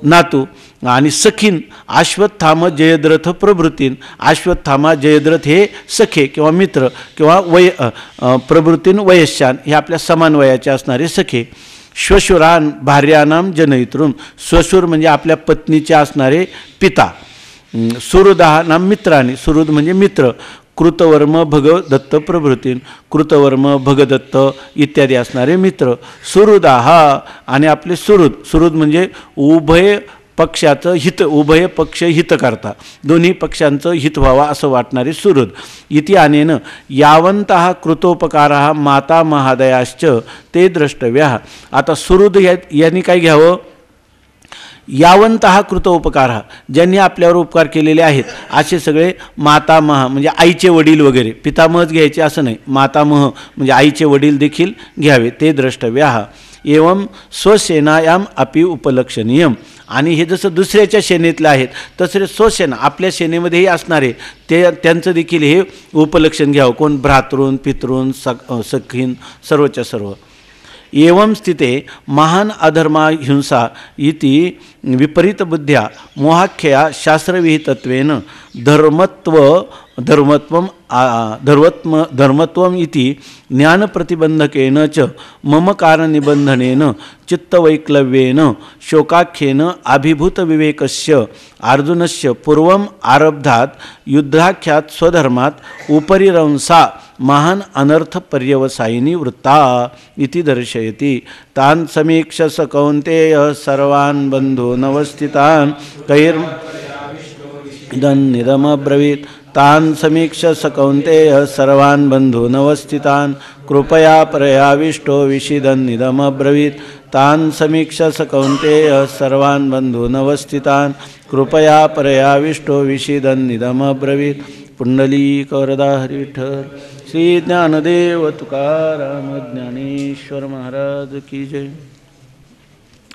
नातू आणि सखीन अश्वत्थाम जयद्रथ प्रभृतीन अश्वत्थामा जयद्रथ हे सखे किंवा मित्र किंवा प्रभृतीन वयस्यान हे आपल्या समान वयाचे असणारे सखे। श्वशुरान भार्यानाम जनयितॄन् श्वशुर म्हणजे आपल्या पत्नीचे असणारे पिता सुहृदाः नाम मित्राने सुहृद म्हणजे मित्र कृतवर्म भगदत्त प्रभृती, कृतवर्म भगदत्त इत्यादी असणारे मित्र. सुहृदाहा आणि आपले सुहृद म्हणजे उभय पक्षाचं हित, उभय पक्ष हित करता, दोन्ही पक्षांचं हित व्हावा असं वाटणारे सुहृद. इति अनेन यावंतः कृतोपकारः माता महादयाश्च ते द्रष्टव्या. आता सुहृद यांनी काय घ्यावं, यावंतः कृतोपकार, ज्यांनी आपल्यावर उपकार केलेले आहेत असे सगळे मातामह म्हणजे आईचे वडील वगैरे, पितामहच घ्यायचे असं नाही, मातामह म्हणजे आईचे वडील देखील घ्यावे. ते द्रष्टव्या. एवं स्वसेनायाम अपि उपलक्षणीयम. आणि हे जसं दुसऱ्याच्या सेनेतले आहेत तसे स्वसेना आपल्या सेनेमध्येही असणारे त्यांचं देखील हे उपलक्षण घ्यावं. कोण, भ्रातृन पितृन सखीन सर्वच्या सर्व. एवं स्थिते महान अधर्मा हिंसा इति विपरीतबुद्ध्या मोहाख्या शास्त्रविहितत्वेन धर्मत्वम इति ज्ञानप्रतिबंधकेन च मम कारणनिबंधनेन चित्तवैक्लव्येन शोकाख्येन अभिभूतविवेकस्य अर्जुनस्य पूर्वम आरब्धात युद्धाख्यात स्वधर्मात उपरिरंसा महान अनर्थ पर्यवसायिनी वृत्ता इति दर्शयति. तान् समीक्ष स कौन्तेय सर्वान् बन्धो नवस्थितान् कैर्निदमब्रवीत्. तान् समीक्ष स कौन्तेय सर्वान् बन्धो नवस्थितान् कृपया परयाविष्टो विषिदन्निदमब्रवीत्. तान् समीक्ष स कौन्तेय सर्वान् बन्धो नवस्थितान् कृपया परयाविष्टो विषिदन्निदमब्रवीत्. पुंडलीक वरदा हरी विठ्ठल. श्री ज्ञानदेव तुकाराम ज्ञानेश्वर महाराज की जय.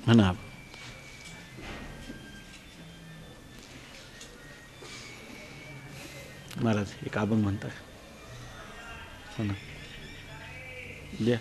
म्हणा महाराज एक अभंग म्हणताय. म्हणा द्या.